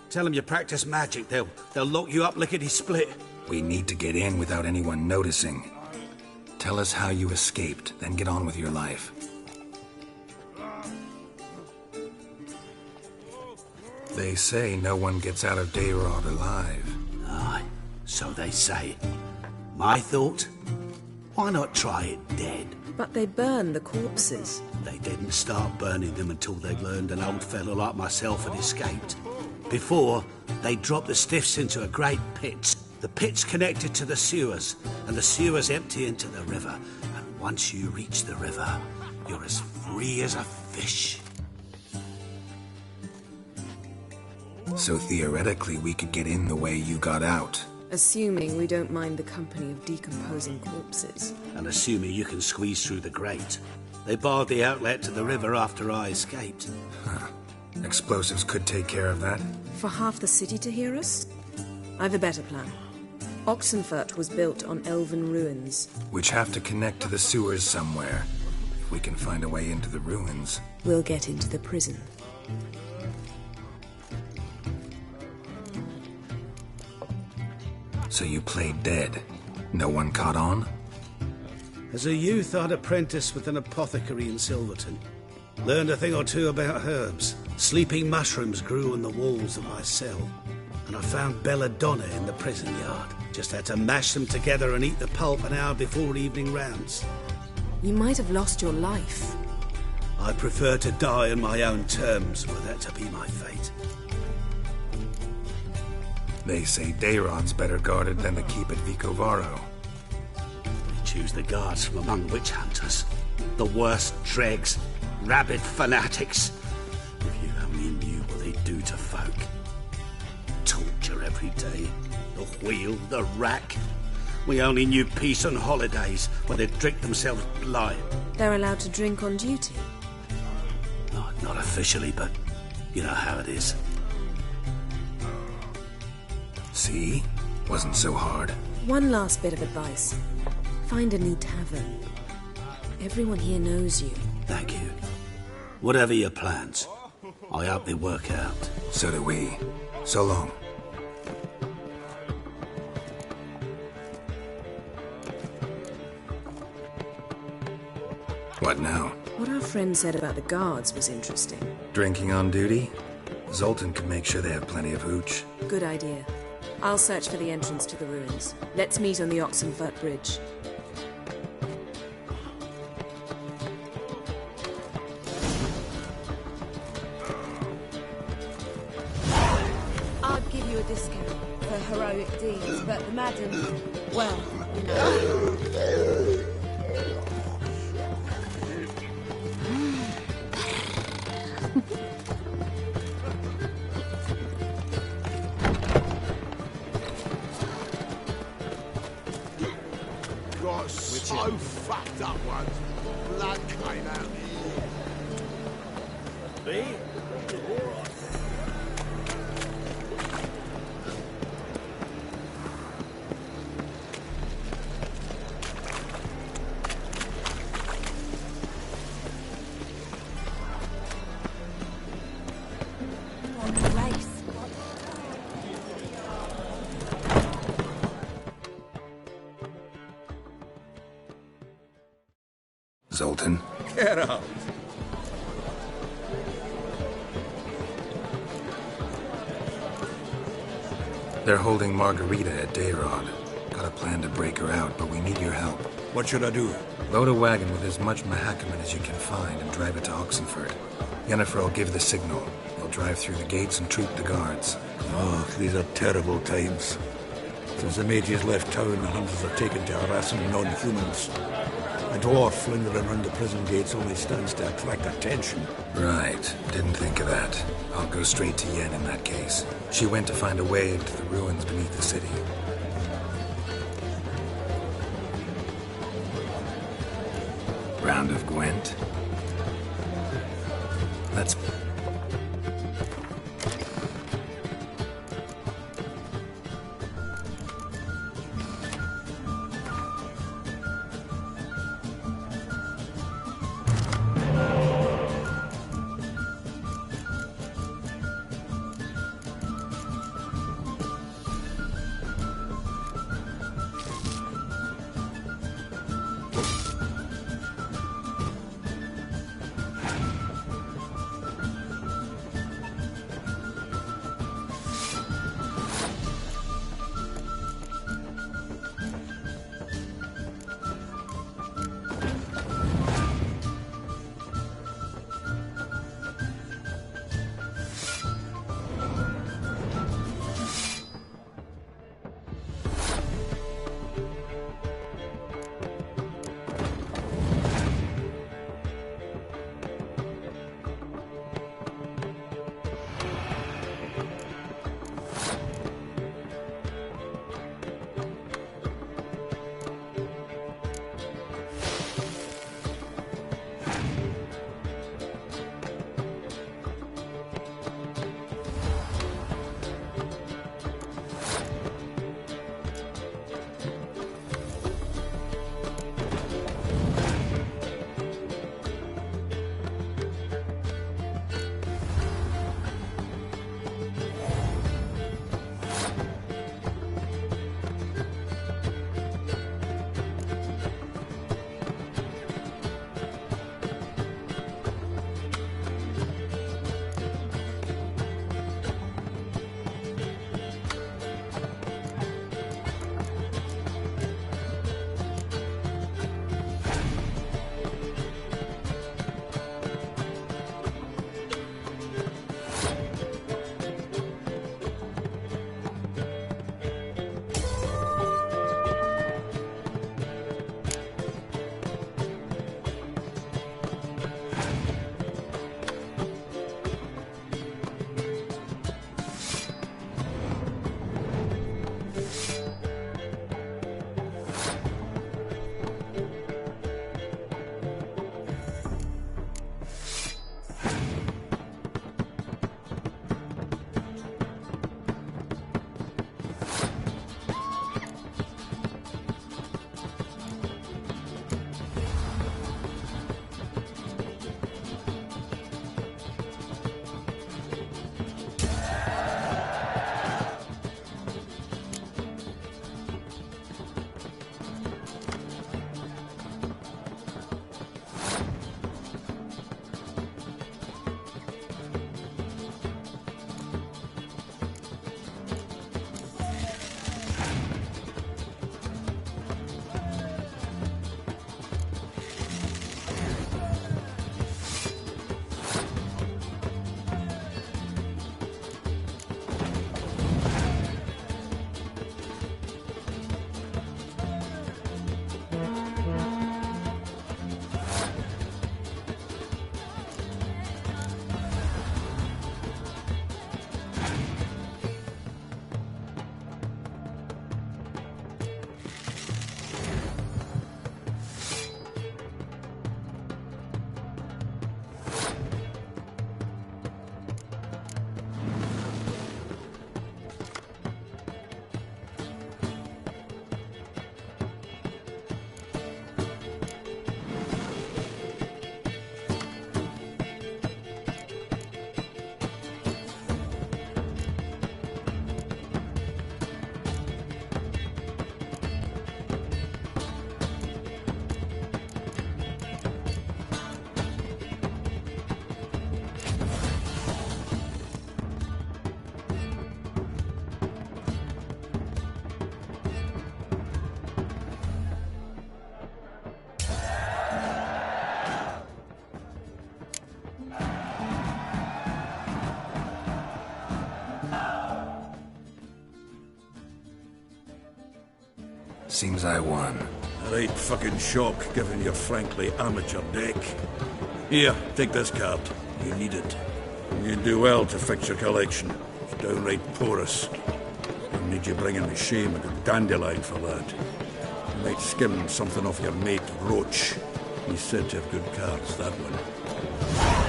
Tell them you practice magic. They'll lock you up lickety-split. We need to get in without anyone noticing. Tell us how you escaped, then get on with your life. They say no one gets out of Daerad alive. Aye, so they say. My thought? Why not try it dead? But they burn the corpses. They didn't start burning them until they learned an old fellow like myself had escaped. Before, they dropped the stiffs into a great pit. The pit's connected to the sewers, and the sewers empty into the river. And once you reach the river, you're as free as a fish. So theoretically, we could get in the way you got out. Assuming we don't mind the company of decomposing corpses. And assuming you can squeeze through the grate. They barred the outlet to the river after I escaped. Huh. Explosives could take care of that. For half the city to hear us? I've a better plan. Oxenfurt was built on elven ruins. Which have to connect to the sewers somewhere. If we can find a way into the ruins. We'll get into the prison. So you played dead. No one caught on? As a youth, I'd apprenticed with an apothecary in Silverton. Learned a thing or two about herbs. Sleeping mushrooms grew on the walls of my cell. And I found belladonna in the prison yard. Just had to mash them together and eat the pulp an hour before evening rounds. You might have lost your life. I prefer to die on my own terms, were that to be my fate. They say Daerad's better guarded than the keep at Vicovaro. They choose the guards from among witch hunters. The worst dregs, rabid fanatics. If you only knew what they do to folk. Torture every day. The wheel, the rack. We only knew peace on holidays, when they'd drink themselves blind. They're allowed to drink on duty? Not officially, but you know how it is. See? Wasn't so hard. One last bit of advice. Find a new tavern. Everyone here knows you. Thank you. Whatever your plans, I hope they work out. So do we. So long. What now? What our friend said about the guards was interesting. Drinking on duty? Zoltan can make sure they have plenty of hooch. Good idea. I'll search for the entrance to the ruins. Let's meet on the Oxenfurt Bridge. I'd give you a discount for heroic deeds, but the madam, well, you know. So fucked up once. Blood came out the ear. Me? Zoltan. Get out. They're holding Margarita at Dayrod. Got a plan to break her out, but we need your help. What should I do? Load a wagon with as much Mahakaman as you can find and drive it to Oxenford. Yennefer will give the signal. You'll drive through the gates and troop the guards. Oh, these are terrible times. Since the mages left town, the hunters are taken to harassing non-humans. A dwarf lingering around the prison gates only stands to attract attention. Right. Didn't think of that. I'll go straight to Yen in that case. She went to find a way into the ruins beneath the city. Round of Gwent. Let's... Seems I won. A right fucking shock, given your frankly amateur deck. Here, take this card. You need it. You'd do well to fix your collection. It's downright porous. I'll need you bringing me shame a good dandelion for that. You might skim something off your mate, Roach. He's said to have good cards, that one.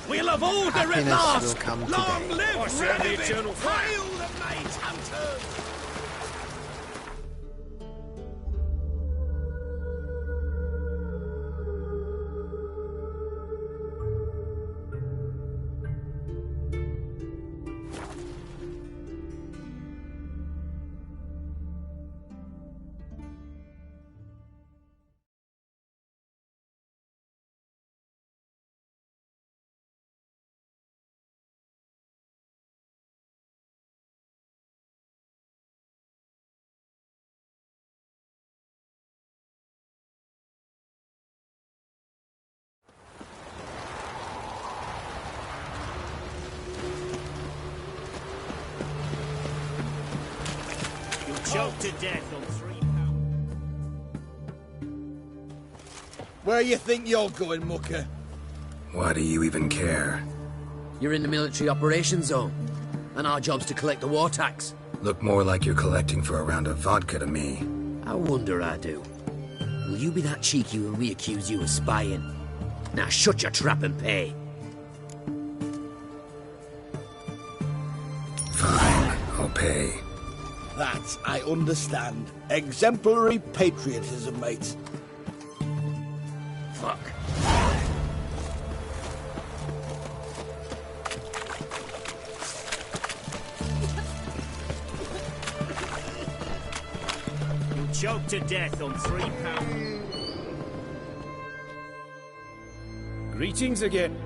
We'll have order at Happiness last! will come Long today. live I serve the Radovid! eternal fire. Hail the Mage Hunters! Choked to death on £3. Where you think you're going, mucker? Why do you even care? You're in the military operations zone, and our job's to collect the war tax. Look more like you're collecting for a round of vodka to me. I wonder I do. Will you be that cheeky when we accuse you of spying? Now shut your trap and pay. Fine, I'll pay. That I understand. Exemplary patriotism, mate. Fuck. You'll choke to death on £3. Greetings again.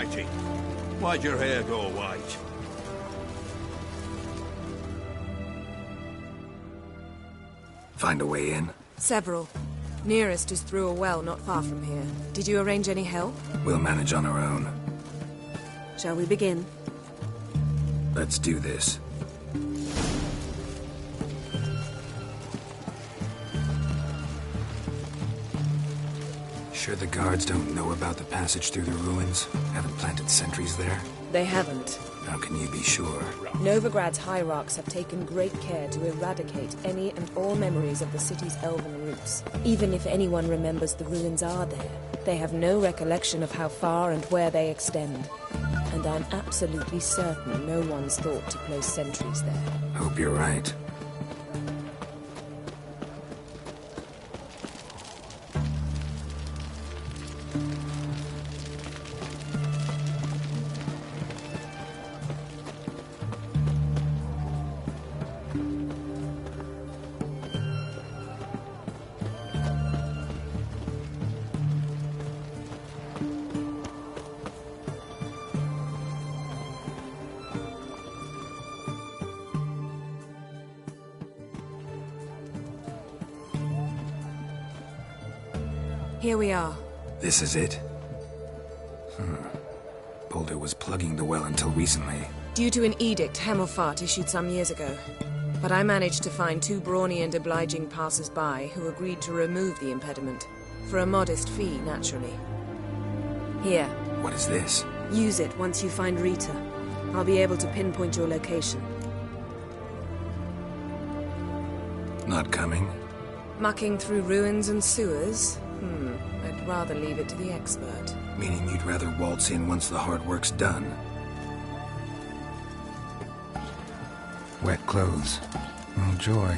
Reggie? Why'd your hair go white? Find a way in? Several. Nearest is through a well not far from here. Did you arrange any help? We'll manage on our own. Shall we begin? Let's do this. Sure the guards don't know about the passage through the ruins? Haven't planted sentries there? They haven't. How can you be sure? Novigrad's hierarchs have taken great care to eradicate any and all memories of the city's elven roots. Even if anyone remembers the ruins are there, they have no recollection of how far and where they extend. And I'm absolutely certain no one's thought to place sentries there. Hope you're right. Here we are. This is it? Boulder was plugging the well until recently. Due to an edict Hemelfart issued some years ago. But I managed to find 2 brawny and obliging passers-by who agreed to remove the impediment. For a modest fee, naturally. Here. What is this? Use it once you find Rita. I'll be able to pinpoint your location. Not coming? Mucking through ruins and sewers? I'd rather leave it to the expert. Meaning you'd rather waltz in once the hard work's done? Wet clothes. Oh, joy.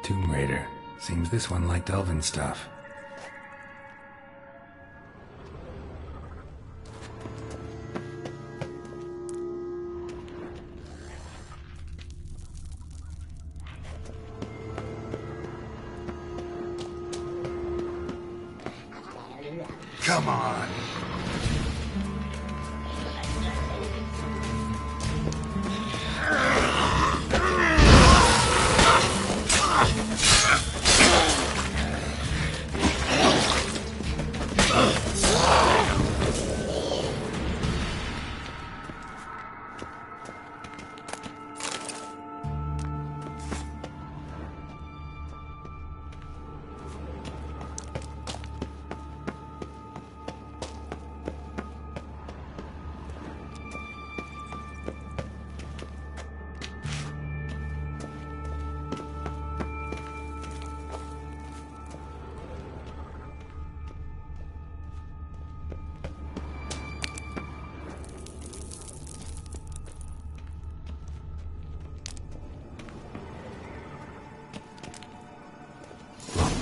Tomb Raider. Seems this one liked elven stuff. Come on.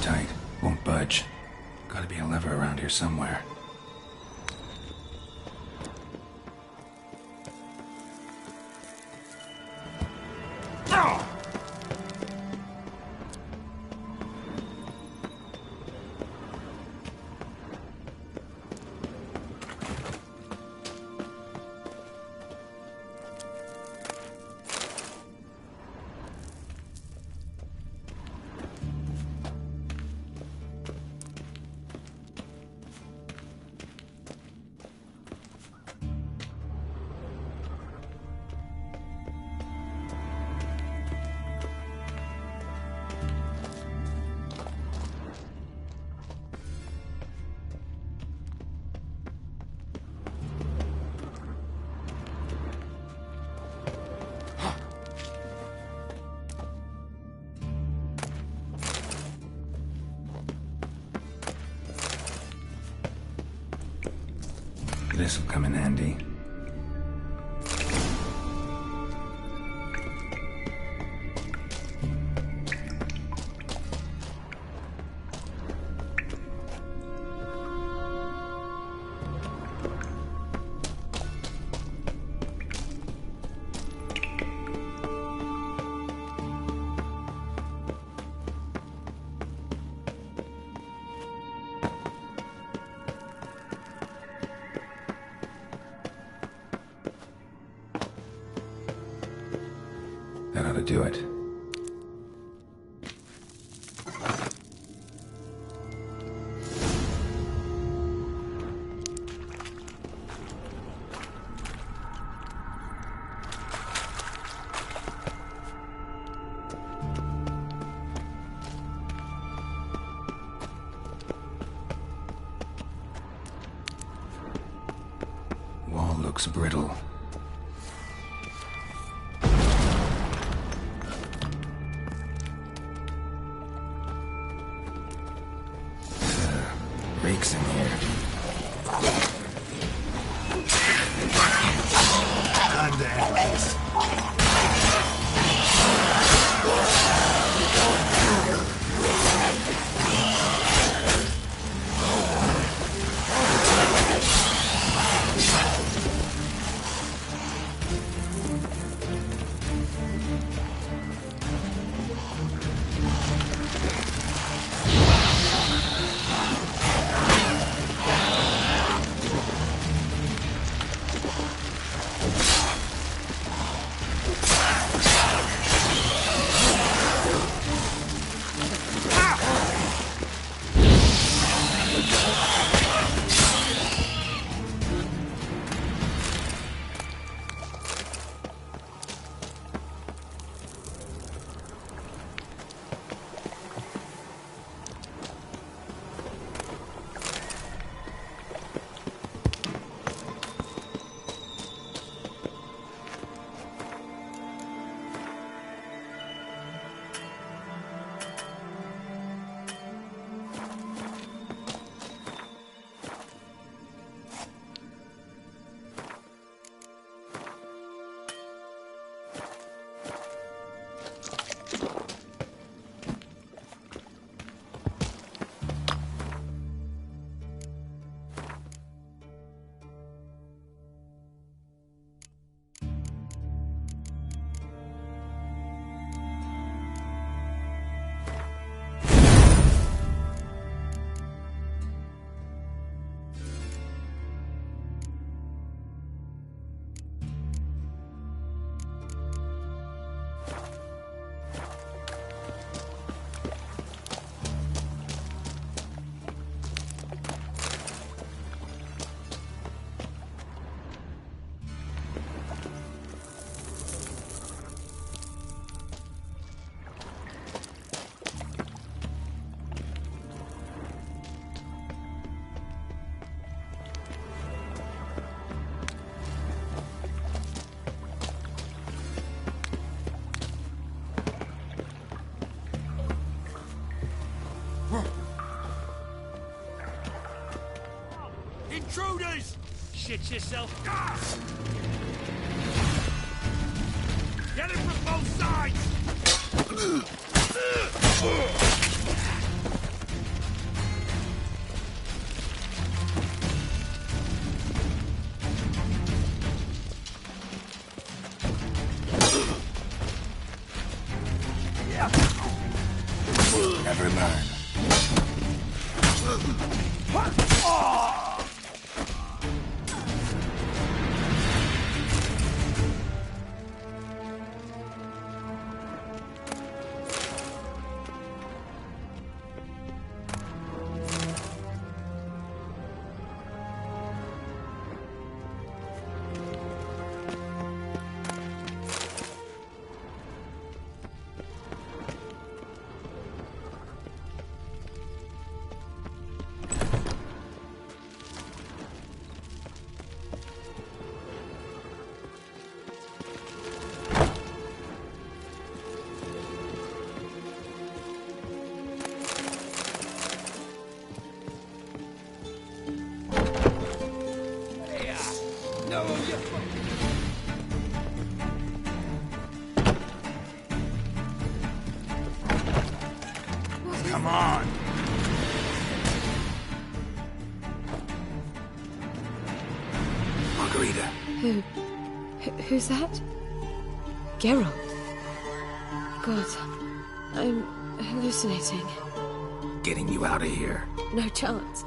Tight. Won't budge. Gotta be a lever around here somewhere. This'll come in handy. to do it. Wall looks brittle. Rakes in here. And there. Intruders! Shit yourself. Get him from both sides! Never learn. Come on. Margarita. Who's that? Geralt. God, I'm hallucinating. Getting you out of here. No chance.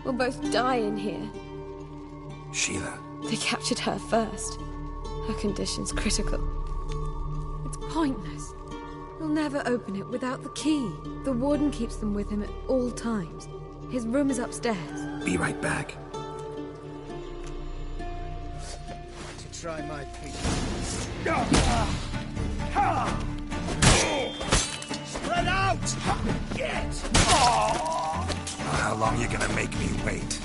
We'll both die in here. Sheila. They captured her first. Her condition's critical. It's pointless. He'll never open it without the key. The warden keeps them with him at all times. His room is upstairs. Be right back. To try my patience. Spread out! Get! How long you gonna make me wait?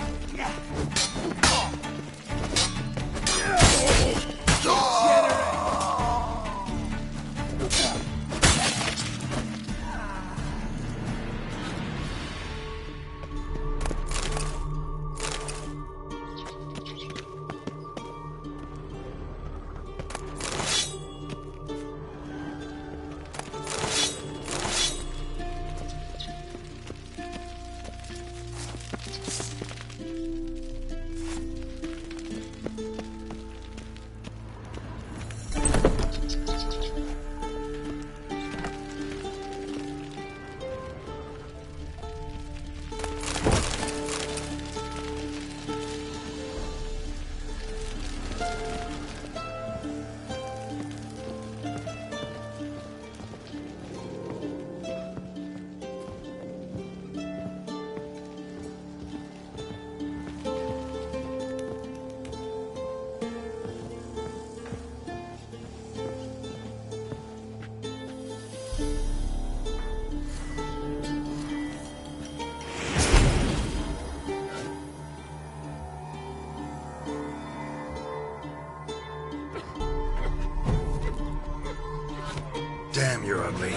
Damn, you're ugly.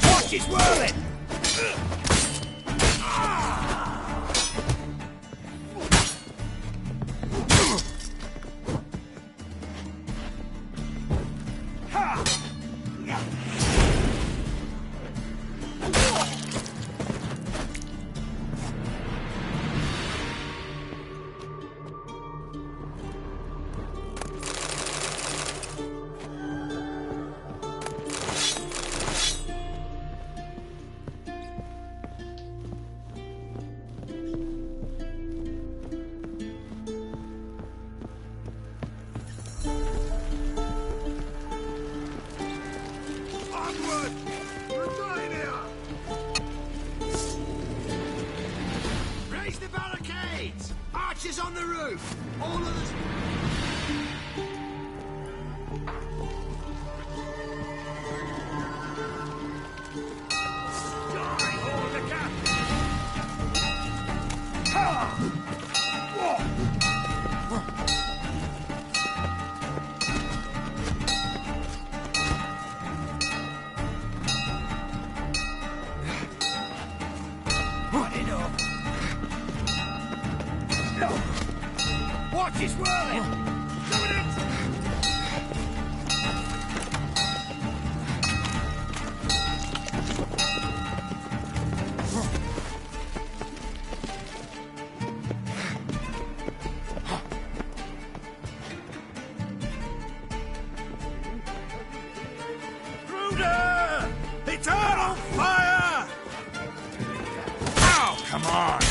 Watch his whirling! Raise the barricades! Archers on the roof! All of us... Watch his whirling! Doing it! Bruder! Eternal fire! Ow! Come on!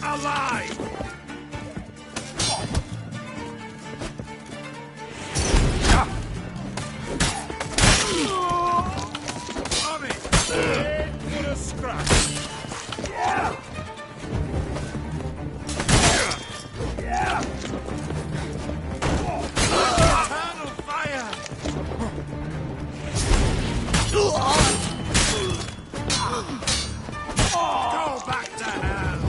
Alive! Tommy! Put a scratch! Yeah! Yeah! Eternal fire! Go back to hell!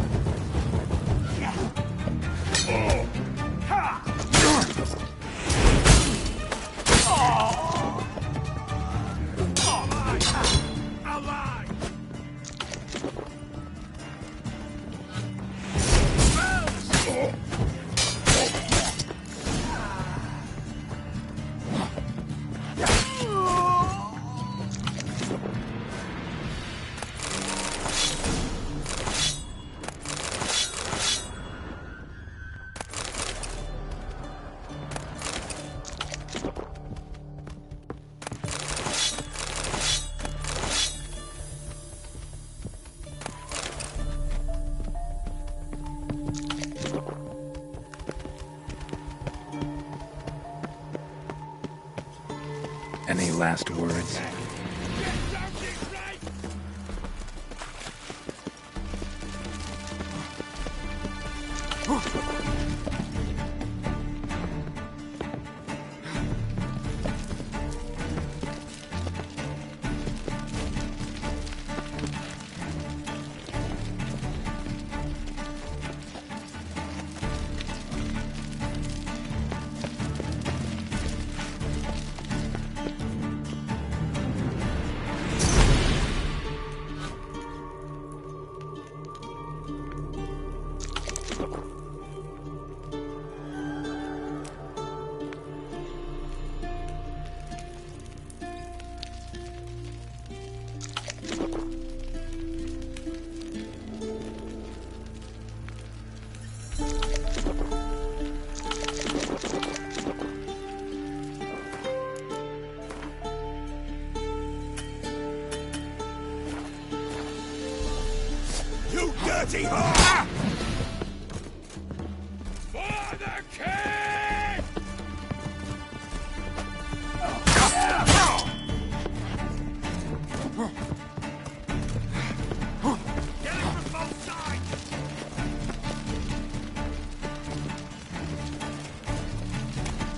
Any last words? Dirty whore! For the king! Get it from both sides!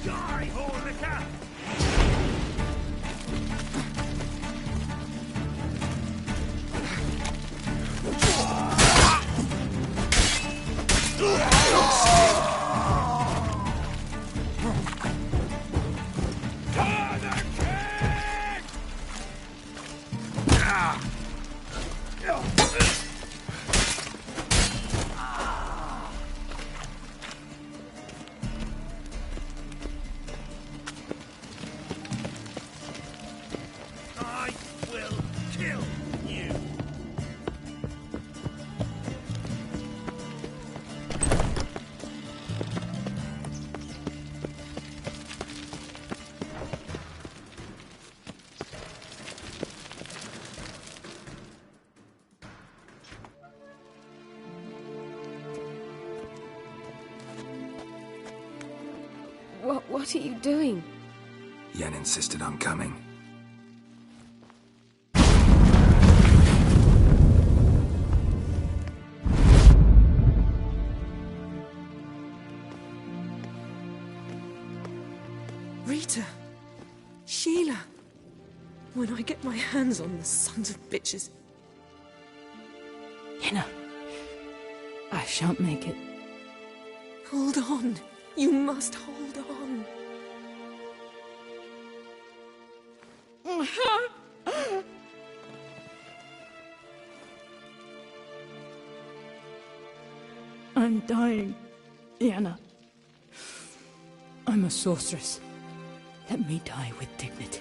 Die, Horlicker! What are you doing? Yen insisted on coming. Rita! Sheila! When I get my hands on the sons of bitches... Yenna, I shan't make it. Hold on. You must hold on. I'm dying, Yenna. I'm a sorceress. Let me die with dignity.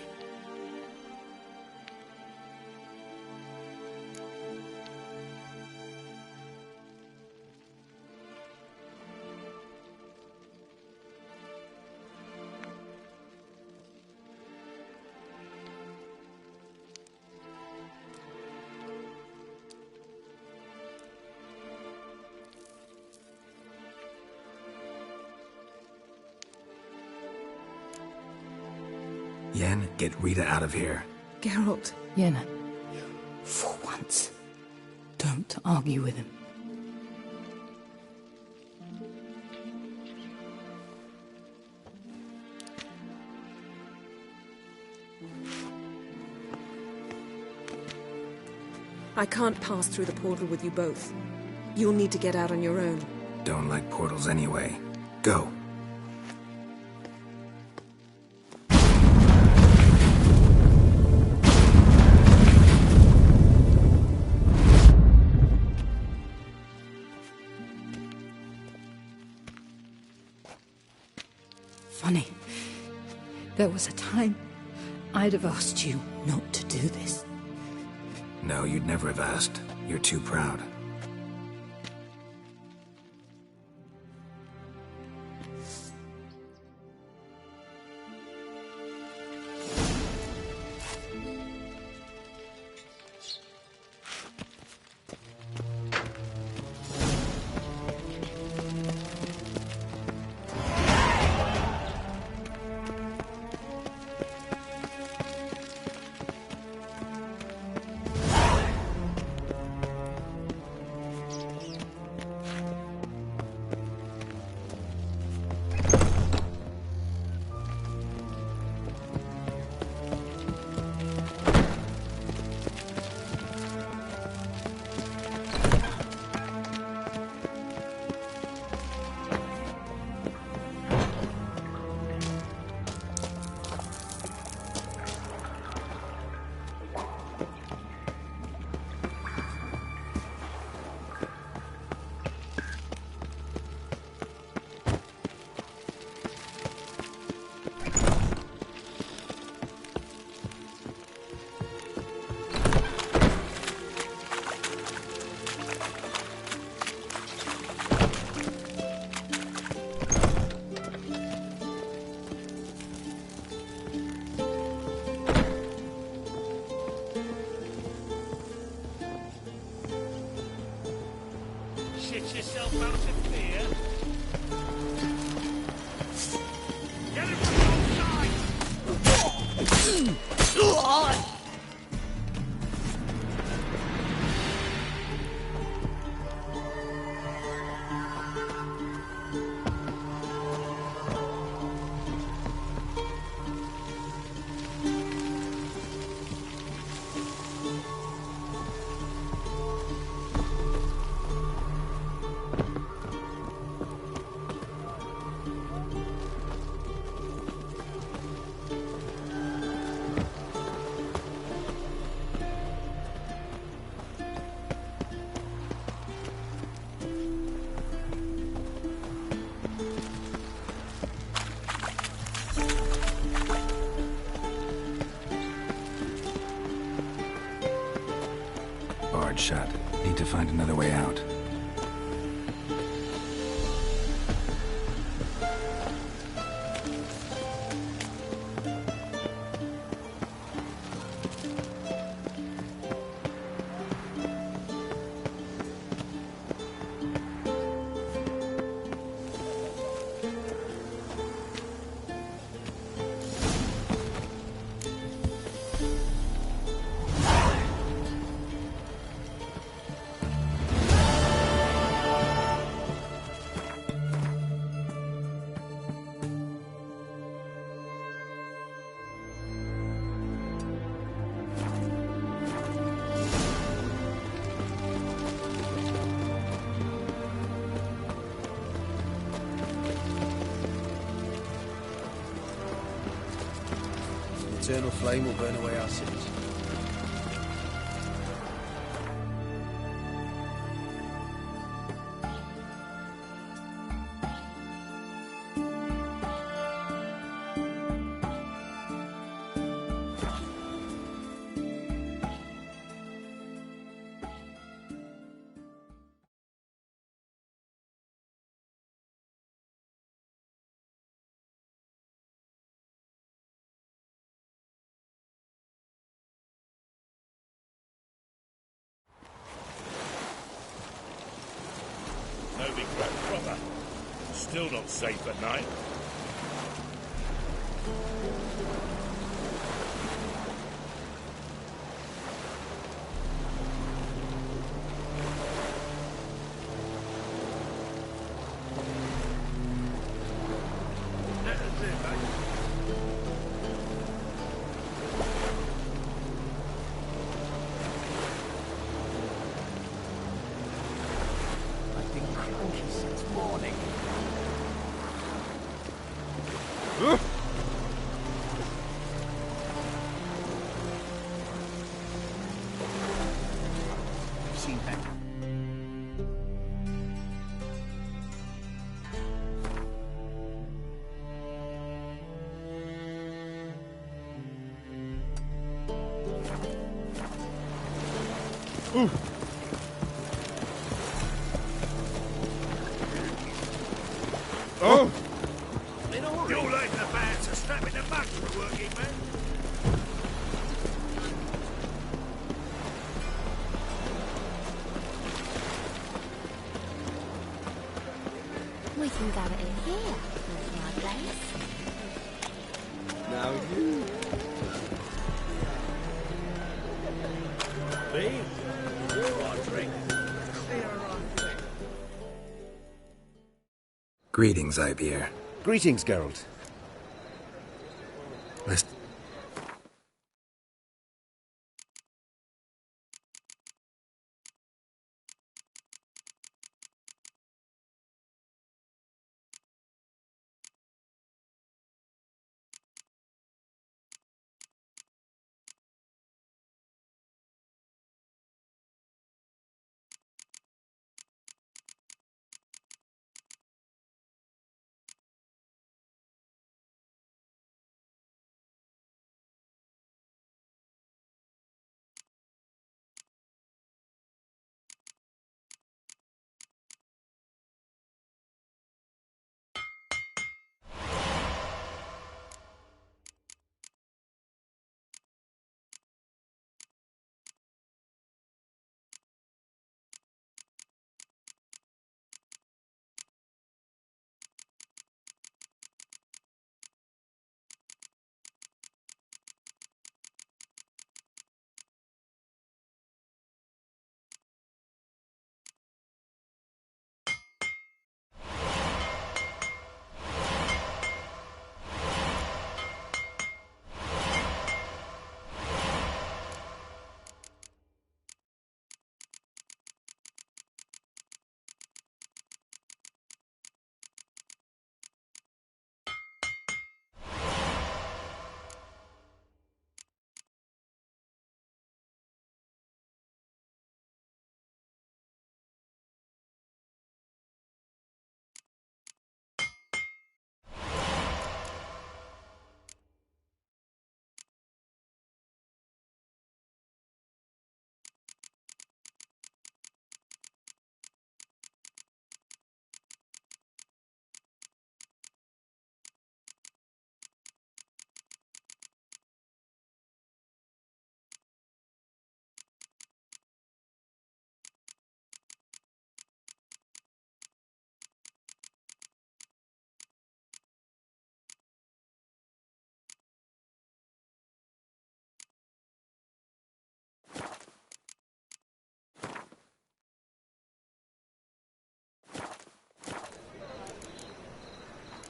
Yen, get Rita out of here. Geralt. Yenna, for once, don't argue with him. I can't pass through the portal with you both. You'll need to get out on your own. Don't like portals anyway. Go. Funny. There was a time I'd have asked you not to do this. No, you'd never have asked. You're too proud. yourself out of fear? Get him from both sides! Barred shut. Need to find another way out. The eternal flame will burn away our sins. Novigrad proper. Still not safe at night. Ooh. Oh! You're like the bats are snapping the back for a working man. We can gather in here, looking our place. Now you. Me? Roderick. Greetings, Ibeer. Greetings, Geralt. Listen.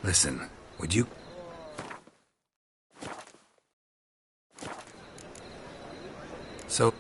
Listen, would you... So...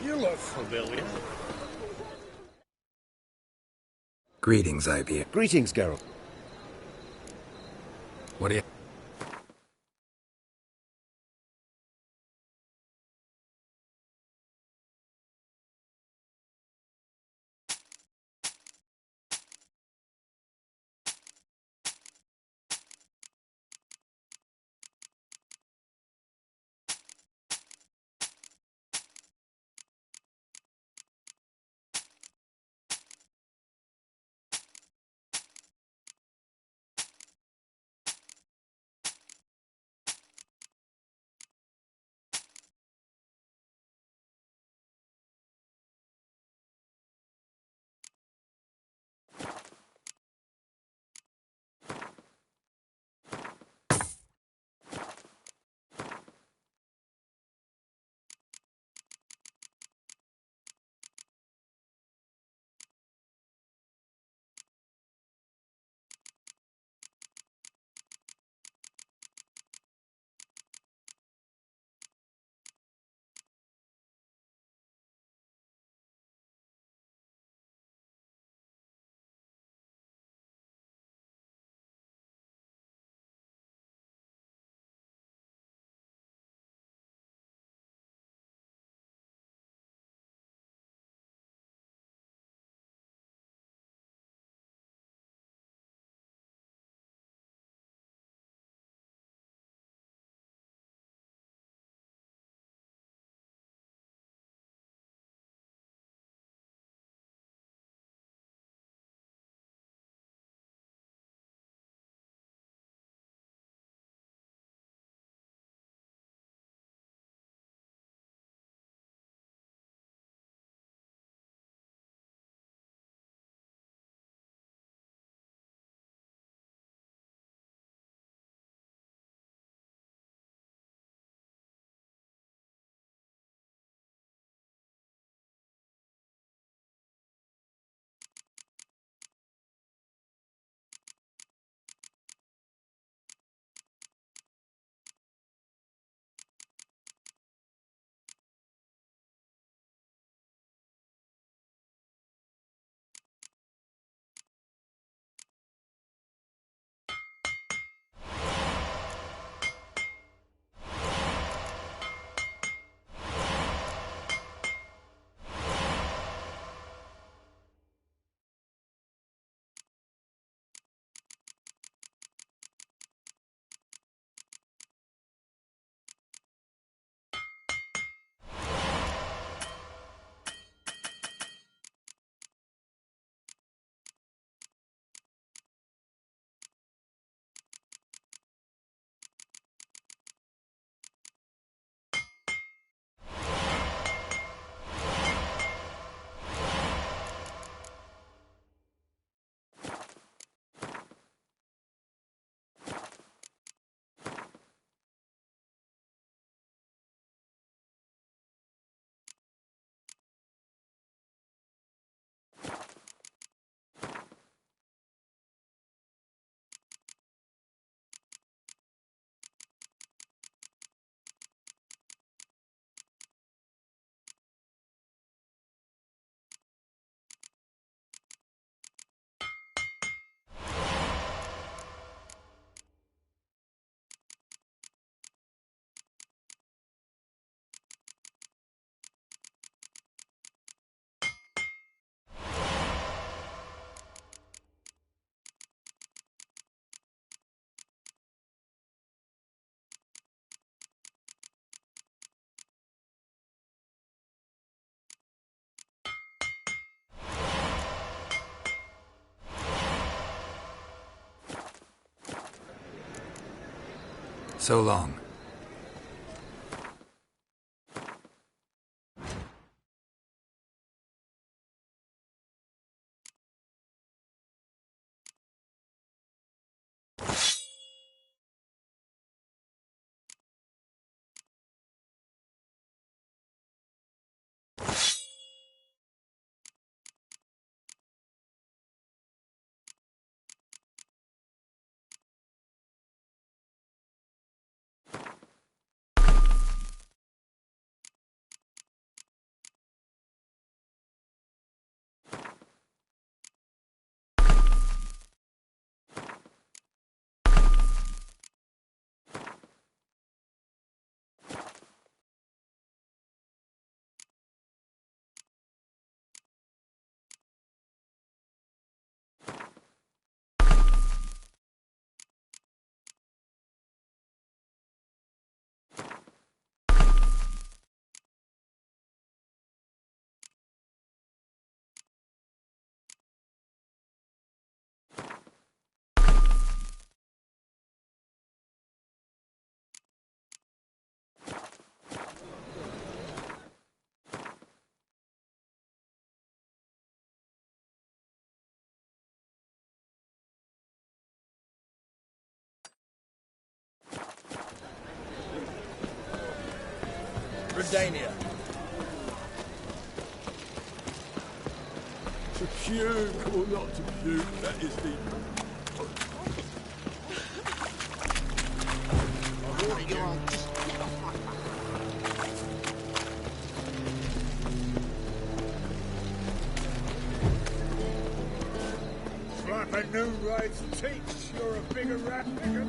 You look familiar. Greetings, IB. Greetings, Geralt. What do you... So long. Redania. To puke or not to puke, that is the... Like a new raid's teats, you're a bigger rat picker.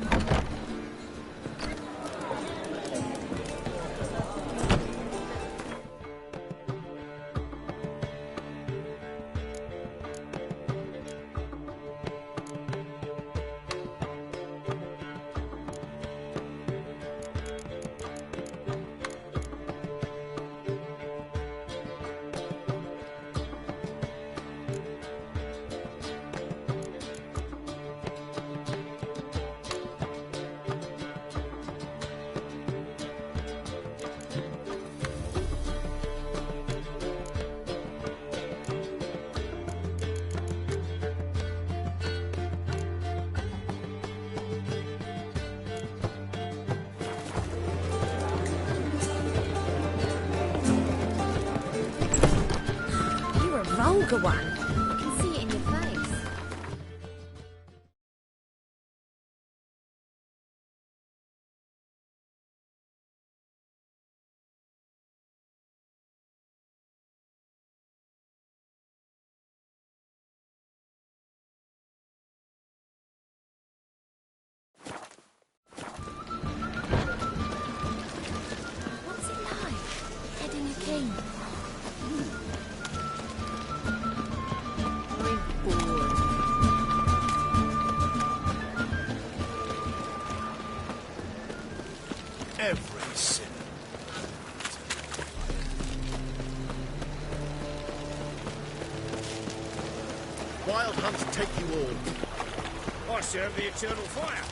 Vulgar one. I can see it in your face. What's it like, heading a king? Every sinner. Wild hunts take you all. I serve the eternal fire.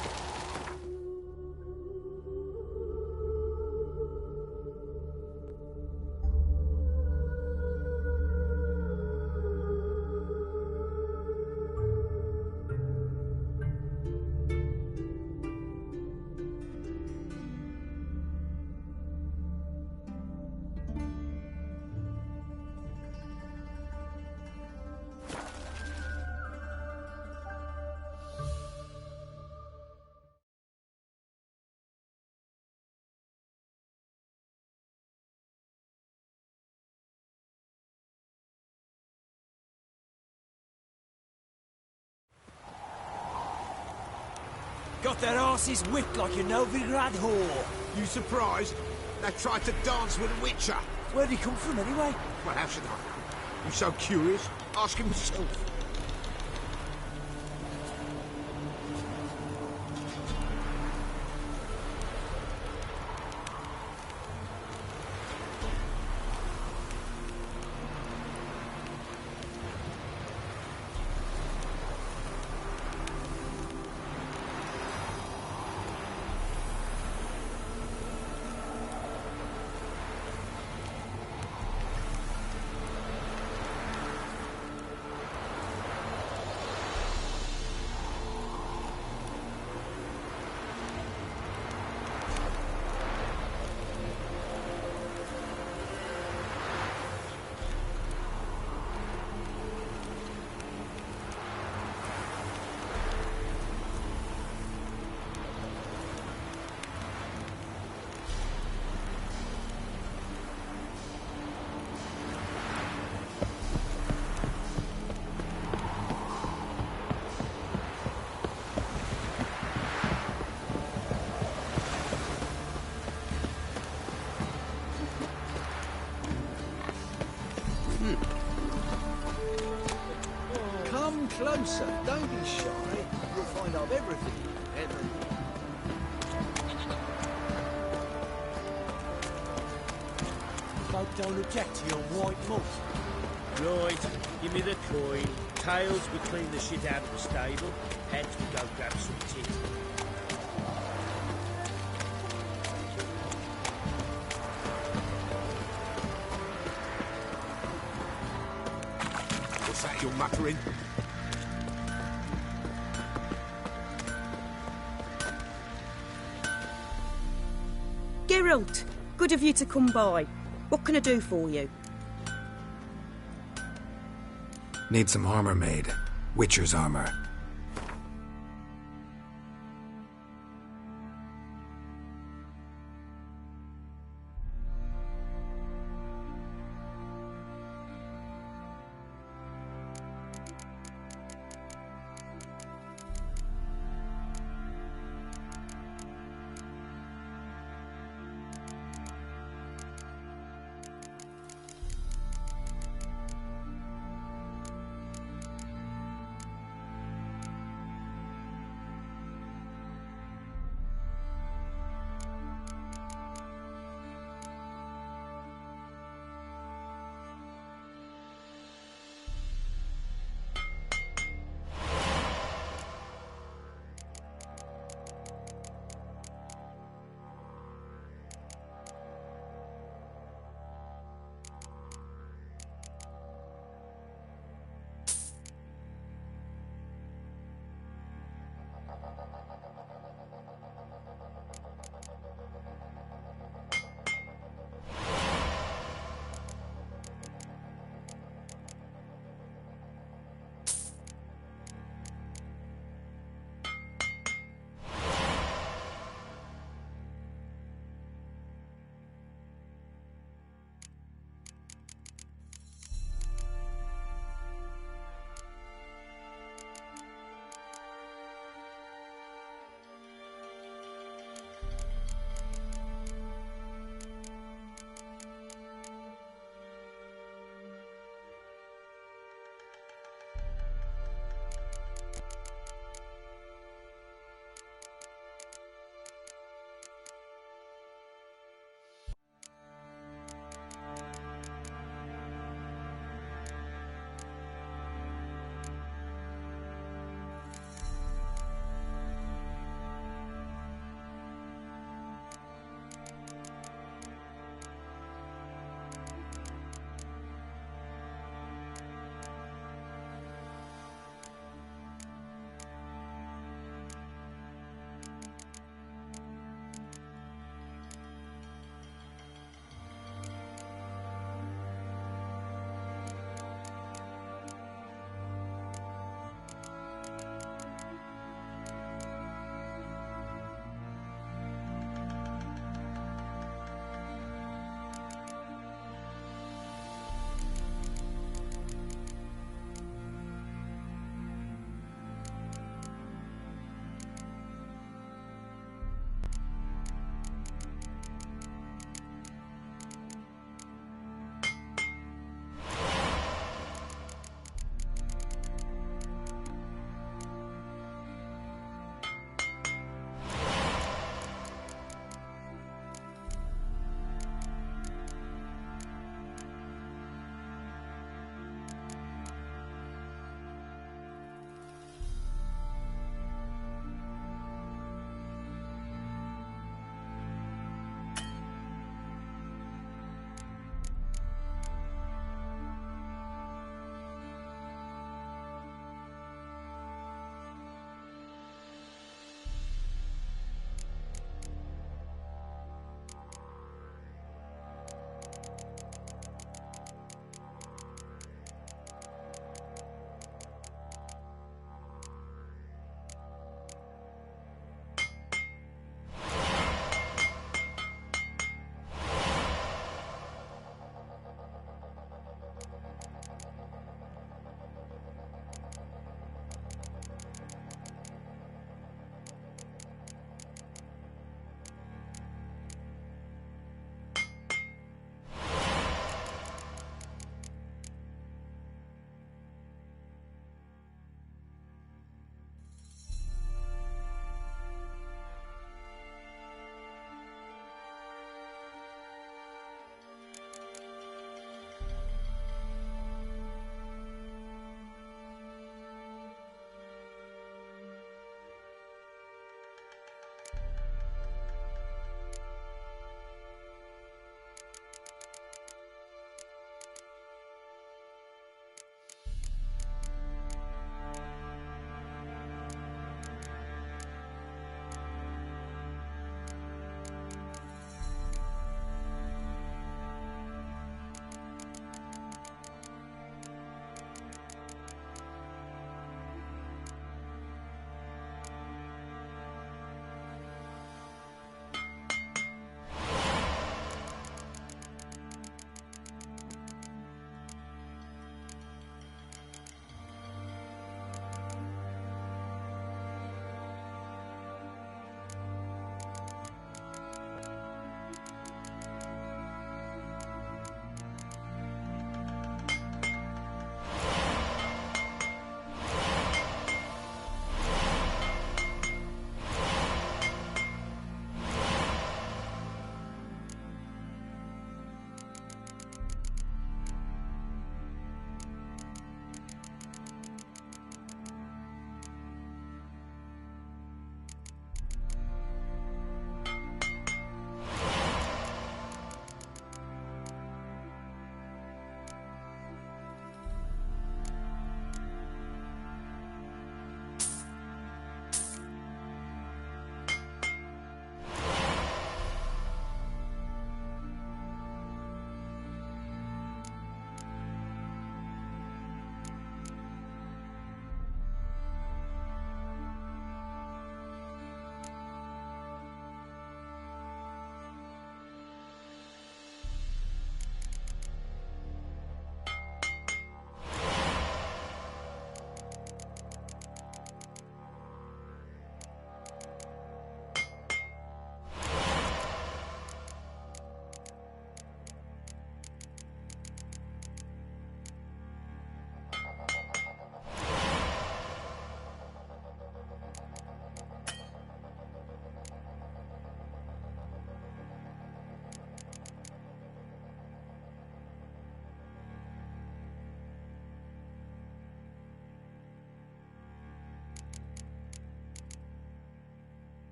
Got their asses whipped like a Novigrad whore. You surprised? They tried to dance with a witcher. Where'd he come from, anyway? Well, how should I? You so curious? Ask him yourself. time, sir. Don't be shy. You'll find out everything. Everything. Folk don't object to your white malt. Right, give me the coin. Tails, we clean the shit out of the stable. Heads, we go grab some tea. What's that you're muttering? Geralt, good of you to come by. What can I do for you? Need some armor made. Witcher's armor.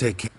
Take care.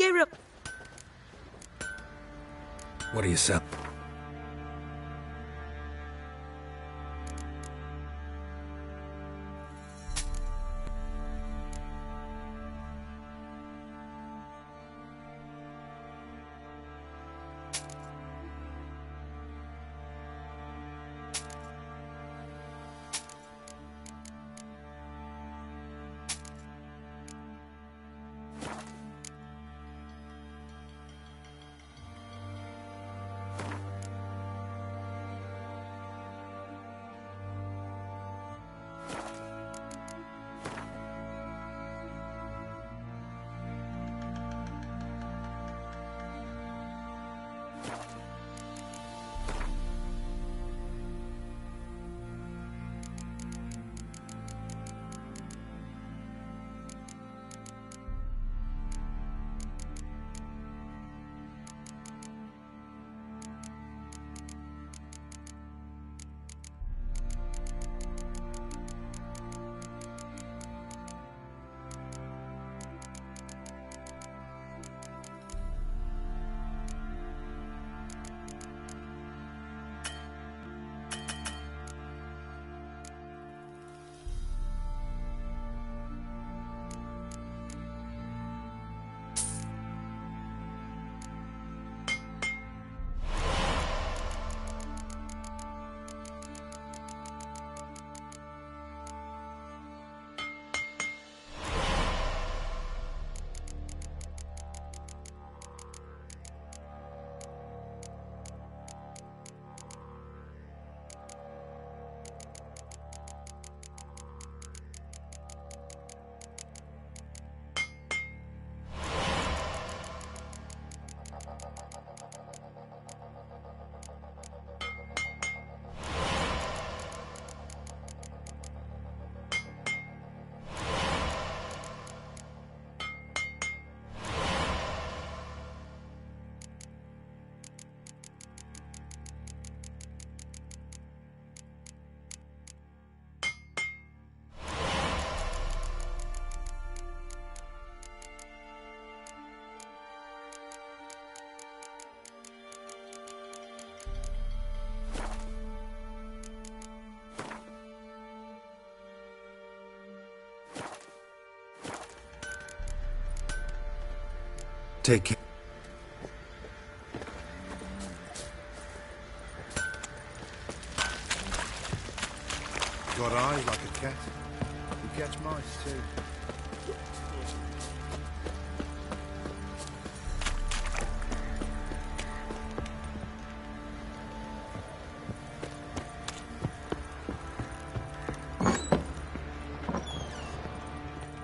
Geralt! What do you say? Take care. Got eyes like a cat. You catch mice too.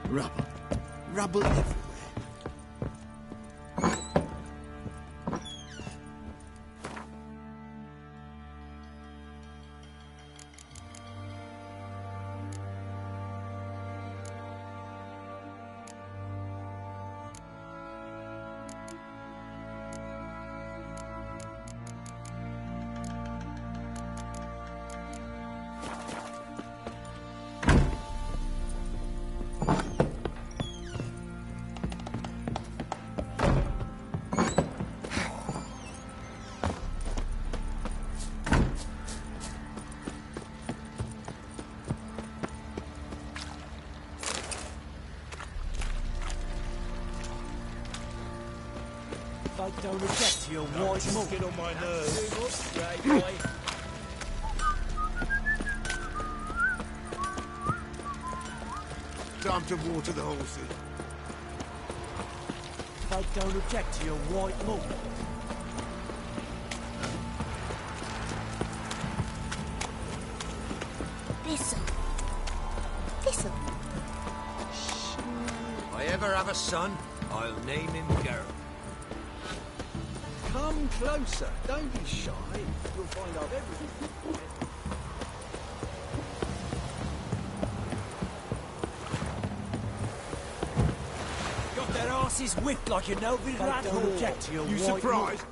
Rubble. Rubble everywhere. I don't object to your white mug. Get on my nerves. Grey boy. Time to water the horses. I don't object to your white mug. Thistle. If I ever have a son, I'll name him Geralt. Come closer. Don't be shy. You'll find out everything. Got their asses whipped like a no-bit rat. Don't object to your You white surprised? mug.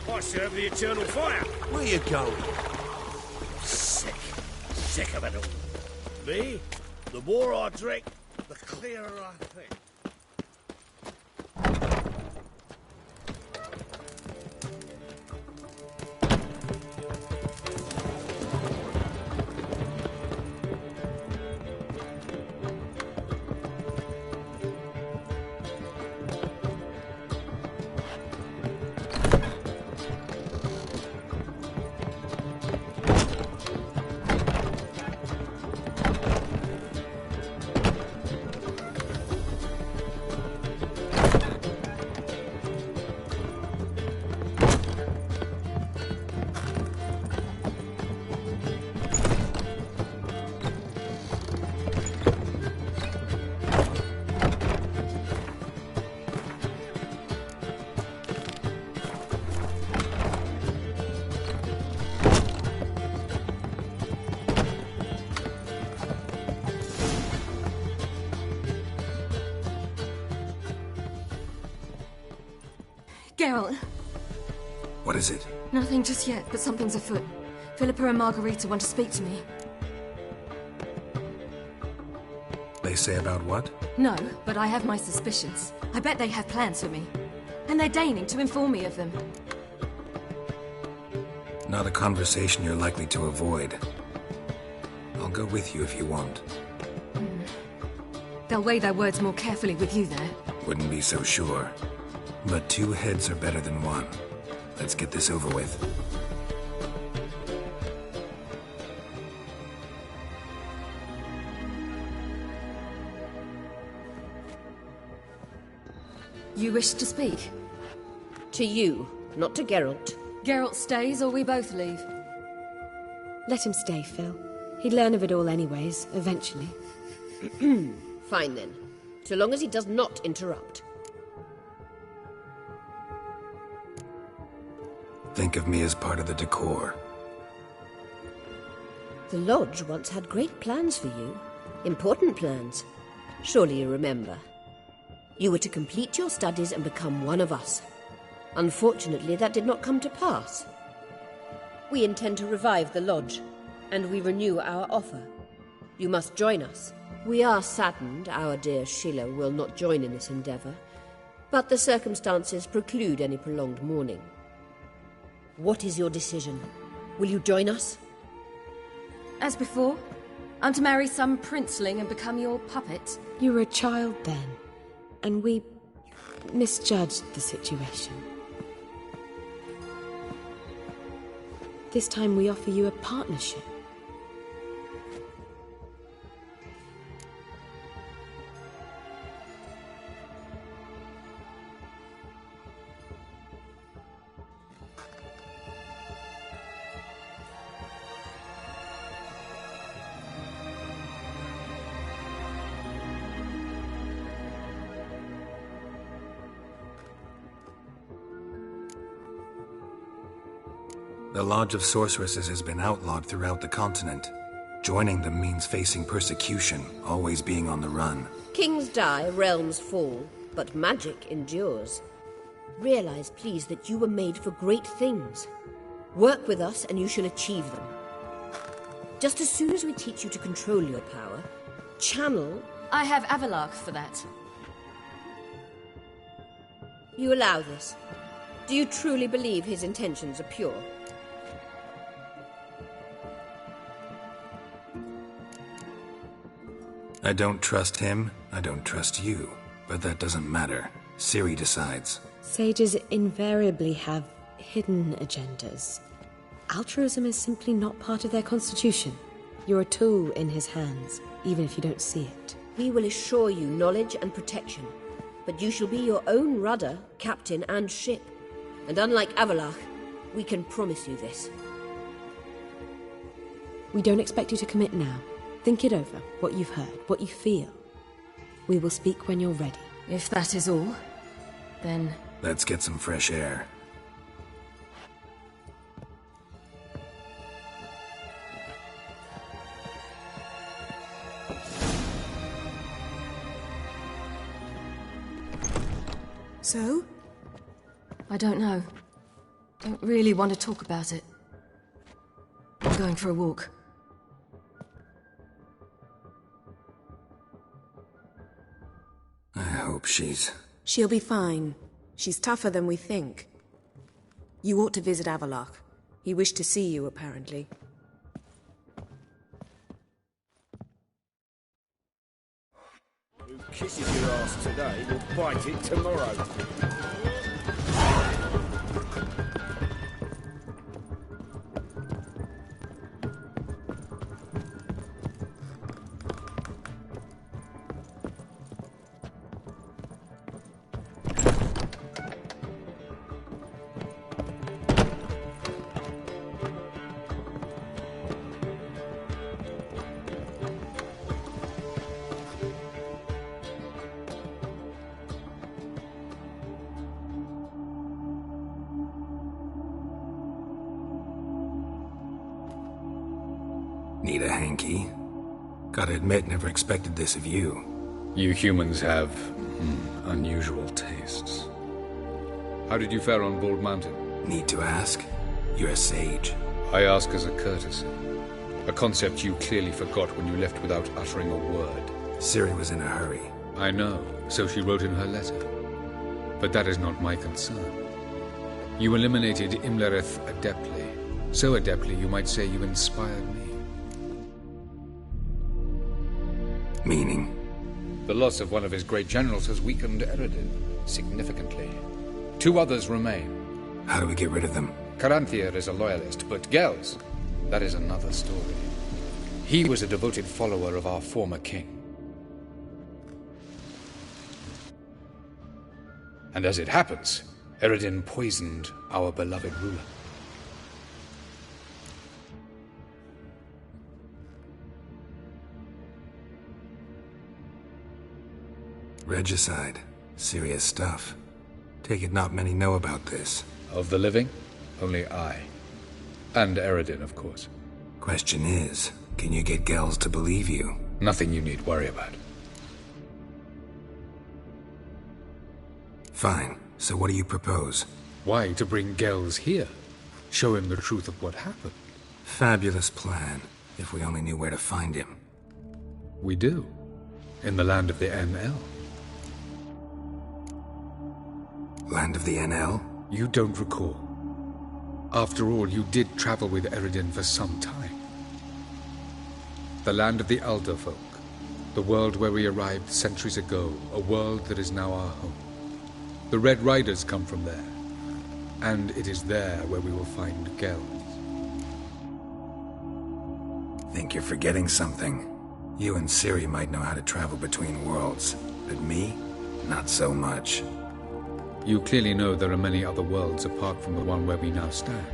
I serve the eternal fire. Where you going? Sick of it all. Me? The more I drink, the clearer I think. Geralt, What is it? nothing just yet, but something's afoot. Philippa and Margarita want to speak to me. They say about what? No, but I have my suspicions. I bet they have plans for me. And they're deigning to inform me of them. Not a conversation you're likely to avoid. I'll go with you if you want. They'll weigh their words more carefully with you there. Wouldn't be so sure. But two heads are better than one. Let's get this over with. You wish to speak? To you, not to Geralt. Geralt stays or we both leave? Let him stay, Phil. He'd learn of it all anyways, eventually. Fine then. So long as he does not interrupt. Think of me as part of the decor. The Lodge once had great plans for you. Important plans. Surely you remember. You were to complete your studies and become one of us. Unfortunately, that did not come to pass. We intend to revive the Lodge, and we renew our offer. You must join us. We are saddened our dear Sheila will not join in this endeavour, but the circumstances preclude any prolonged mourning. What is your decision? Will you join us? As before, I'm to marry some princeling and become your puppet. You were a child then, and we misjudged the situation. This time we offer you a partnership. The Lodge of Sorceresses has been outlawed throughout the continent. Joining them means facing persecution, always being on the run. Kings die, realms fall, but magic endures. Realize, please, that you were made for great things. Work with us and you shall achieve them. Just as soon as we teach you to control your power, channel... I have Avalark for that. You allow this? Do you truly believe his intentions are pure? I don't trust him, I don't trust you. But that doesn't matter. Ciri decides. Sages invariably have hidden agendas. Altruism is simply not part of their constitution. You're a tool in his hands, even if you don't see it. We will assure you knowledge and protection, but you shall be your own rudder, captain, and ship. And unlike Avalark, we can promise you this. We don't expect you to commit now. Think it over, what you've heard, what you feel. We will speak when you're ready. If that is all, then... Let's get some fresh air. So? I don't know. Don't really want to talk about it. I'm going for a walk. I hope she's... She'll be fine. She's tougher than we think. You ought to visit Avalark. He wished to see you, apparently. Who kisses your ass today will bite it tomorrow. Need a hanky? Gotta admit, never expected this of you. You humans have unusual tastes. How did you fare on Bald Mountain? Need to ask? You're a sage. I ask as a courtesy. A concept you clearly forgot when you left without uttering a word. Ciri was in a hurry. I know, so she wrote in her letter. But that is not my concern. You eliminated Imlerith adeptly. So adeptly, you might say you inspired me. Meaning? The loss of one of his great generals has weakened Eredin significantly. 2 others remain. How do we get rid of them? Caranthir is a loyalist, but Gels, that is another story. He was a devoted follower of our former king. And as it happens, Eredin poisoned our beloved ruler. Regicide. Serious stuff. Take it not many know about this. Of the living, only I. And Eredin, of course. Question is, can you get Gels to believe you? Nothing you need worry about. Fine. So what do you propose? Why, to bring Gels here. Show him the truth of what happened. Fabulous plan. If we only knew where to find him. We do. In the land of the NL. Land of the NL? You don't recall. After all, you did travel with Eredin for some time. The land of the Alderfolk. The world where we arrived centuries ago. A world that is now our home. The Red Riders come from there. And it is there where we will find Gels. Think you're forgetting something. You and Ciri might know how to travel between worlds. But me? Not so much. You clearly know there are many other worlds apart from the one where we now stand.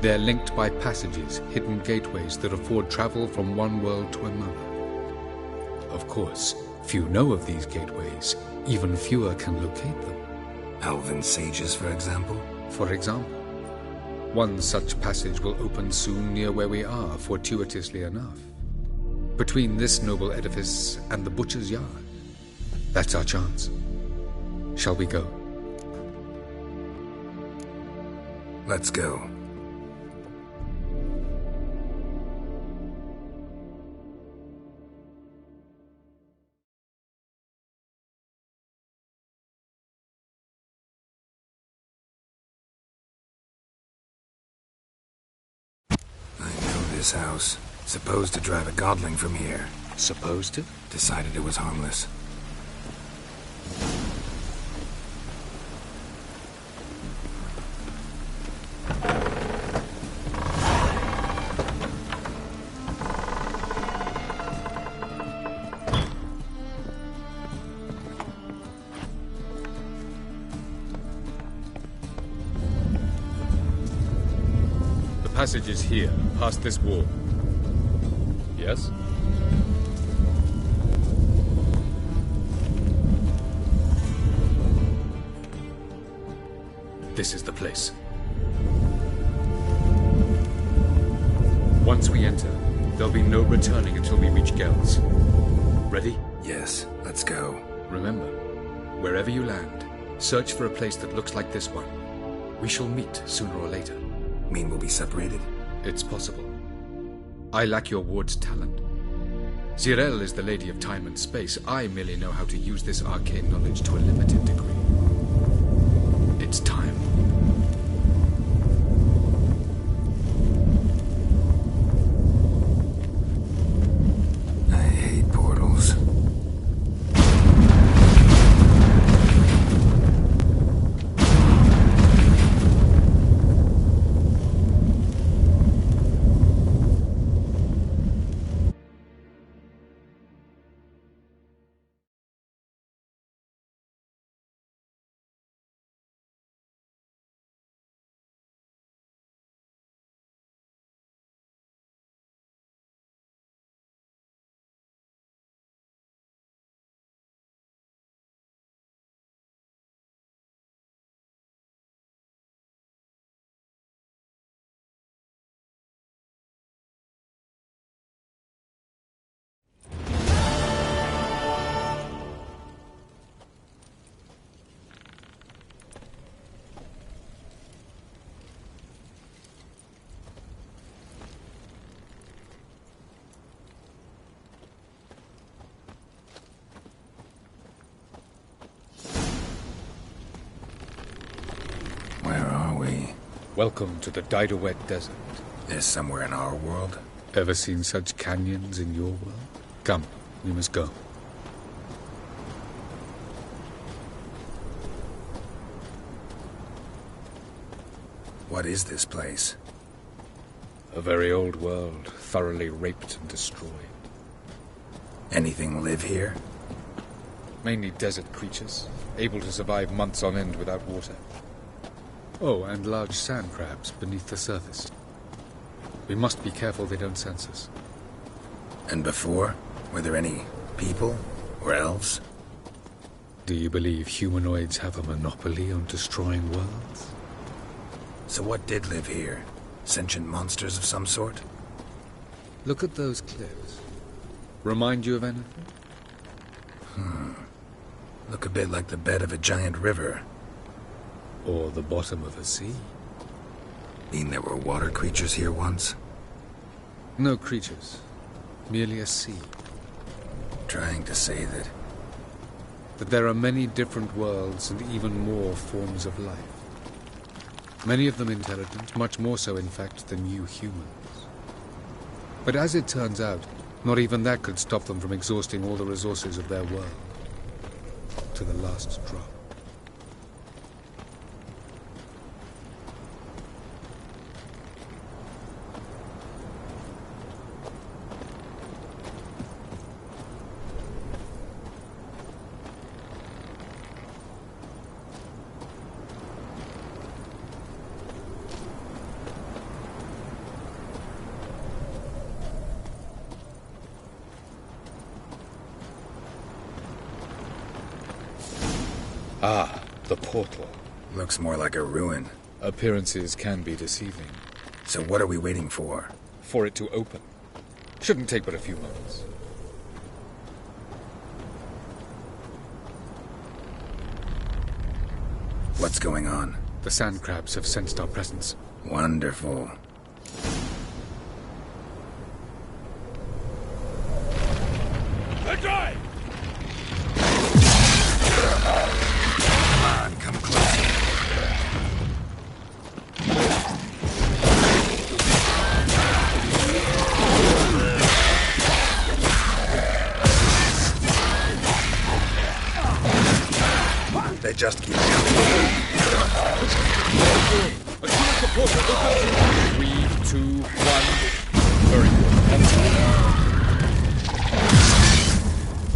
They're linked by passages, hidden gateways that afford travel from one world to another. Of course, few know of these gateways. Even fewer can locate them. Elven sages, for example? For example. One such passage will open soon near where we are, fortuitously enough. Between this noble edifice and the butcher's yard. That's our chance. Shall we go? Let's go. This house. Supposed to drive a godling from here. Supposed to? Decided it was harmless. The passage is here, past this wall. Yes? This is the place. Once we enter, there'll be no returning until we reach Gells. Ready? Yes, let's go. Remember, wherever you land, search for a place that looks like this one. We shall meet sooner or later. Mean we'll be separated? It's possible. I lack your ward's talent. Zirel is the lady of time and space. I merely know how to use this arcane knowledge to a limited degree. It's time. I hate portals. Welcome to the Didowet Desert. This somewhere in our world? Ever seen such canyons in your world? Come, we must go. What is this place? A very old world, thoroughly raped and destroyed. Anything live here? Mainly desert creatures, able to survive months on end without water. Oh, and large sand crabs beneath the surface. We must be careful they don't sense us. And before? Were there any people? Or elves? Do you believe humanoids have a monopoly on destroying worlds? So what did live here? Sentient monsters of some sort? Look at those cliffs. Remind you of anything? Look a bit like the bed of a giant river. Or the bottom of a sea. Mean there were water creatures here once? No creatures. Merely a sea. Trying to say that there are many different worlds and even more forms of life. Many of them intelligent, much more so in fact than you humans. But as it turns out, not even that could stop them from exhausting all the resources of their world. To the last drop. Ah, the portal. Looks more like a ruin. Appearances can be deceiving. So what are we waiting for? For it to open. Shouldn't take but a few moments. What's going on? The sand crabs have sensed our presence. Wonderful. They're dry! Come on, come closer. They just keep coming. 3, 2, 1. Very good.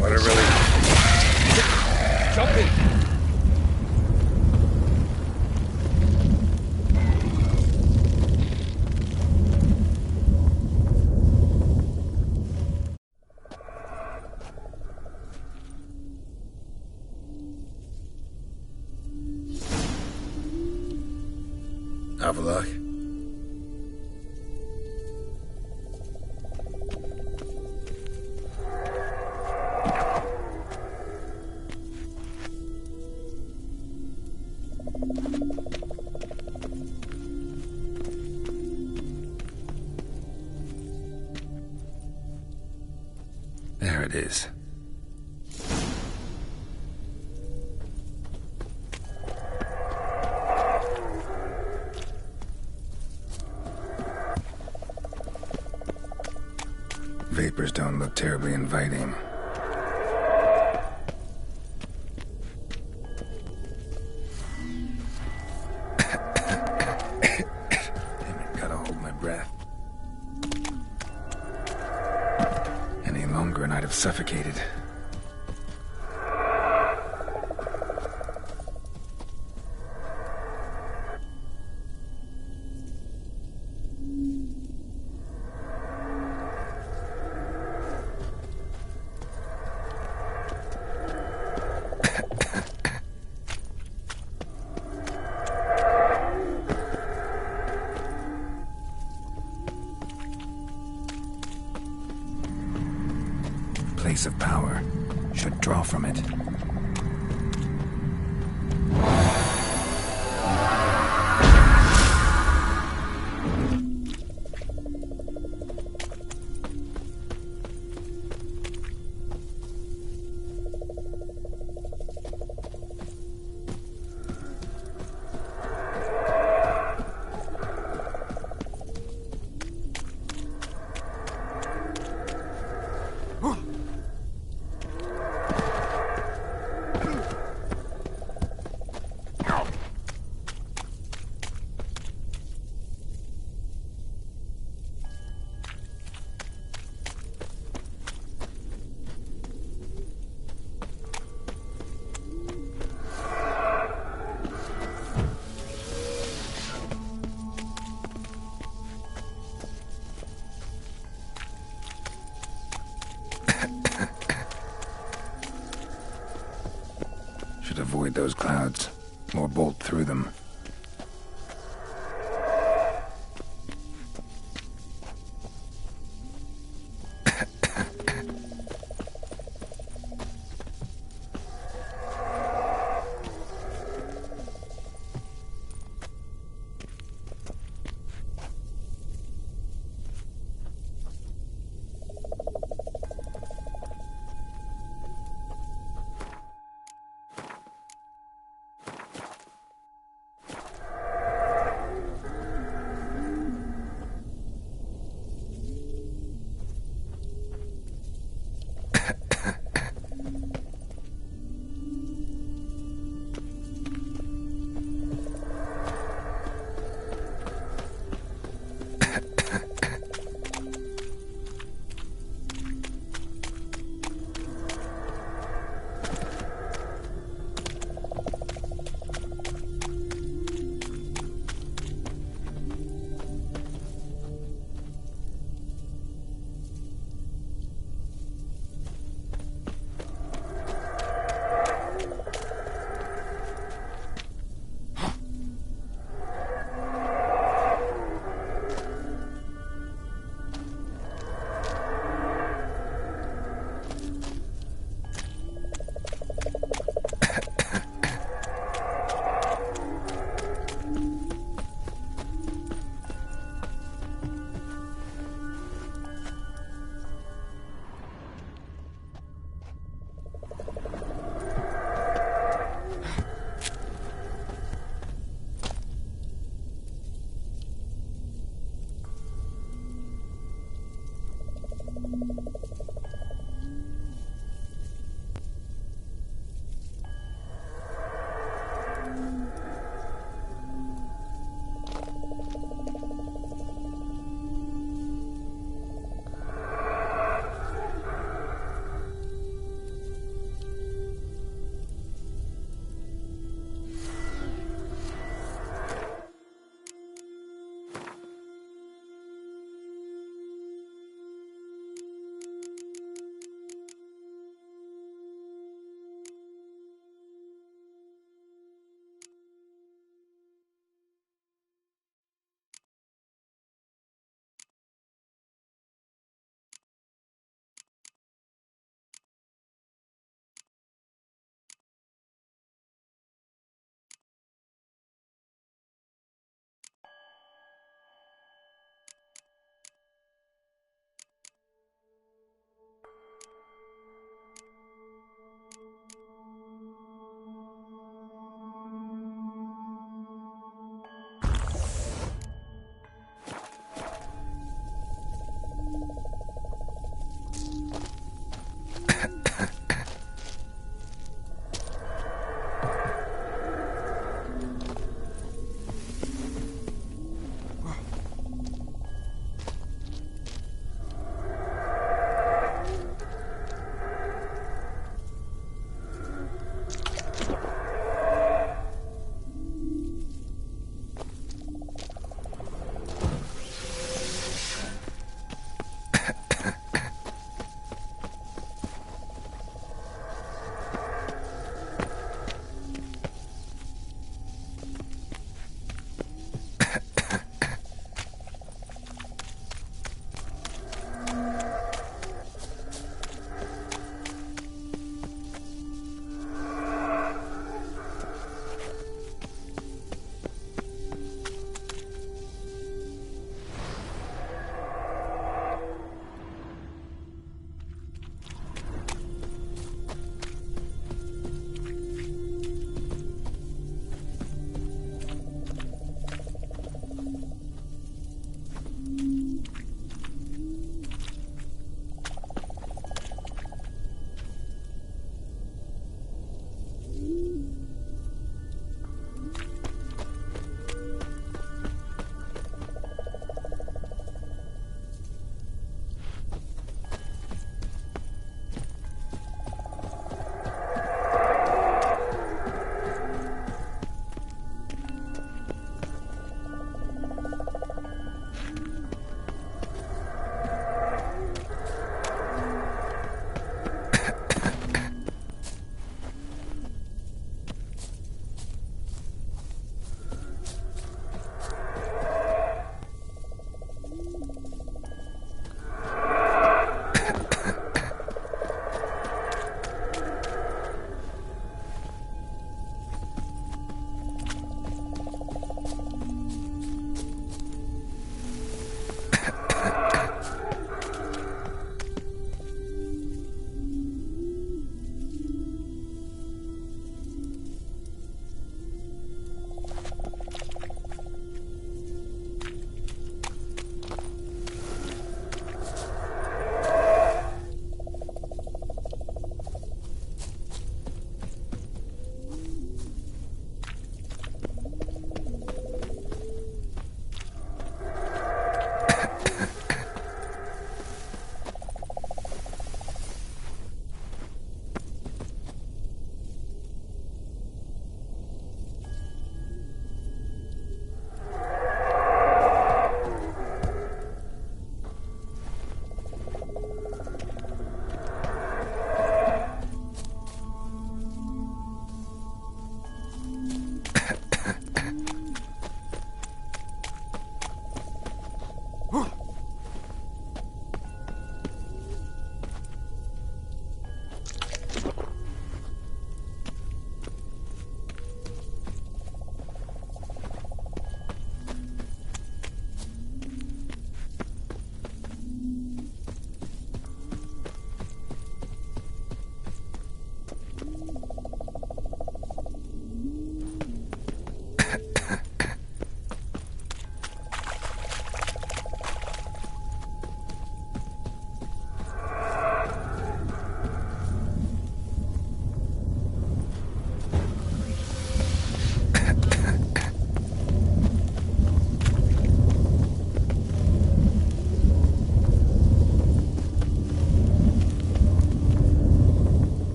What a relief. Jump in. Avallac'h? There it is. Vapors don't look terribly inviting. Damn it, gotta hold my breath. Any longer and I'd have suffocated. Place of power. Should draw from it. Should avoid those clouds, or bolt through them.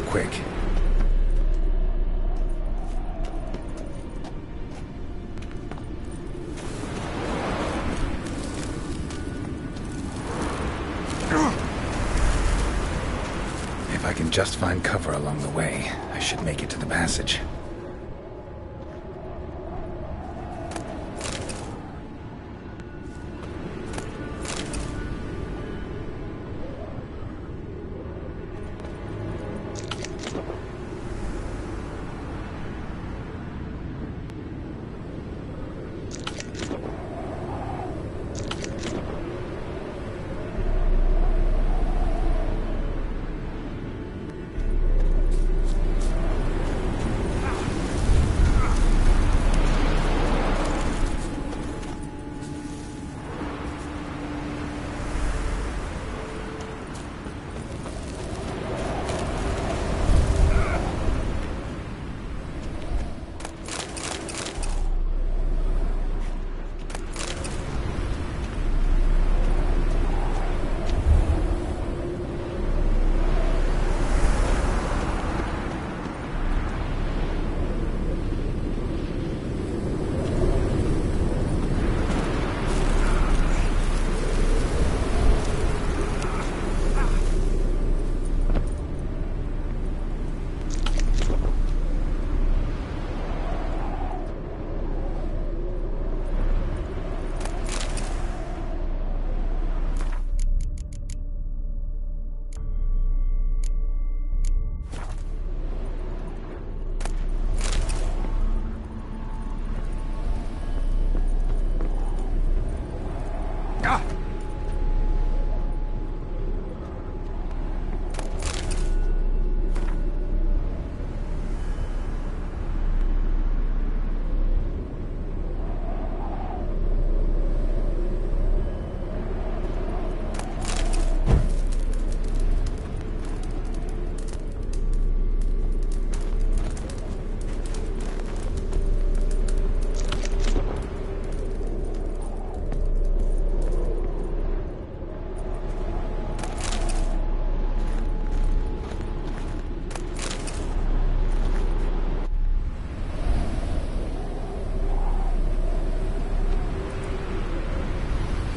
quick. If I can just find cover along the way, I should make it to the passage.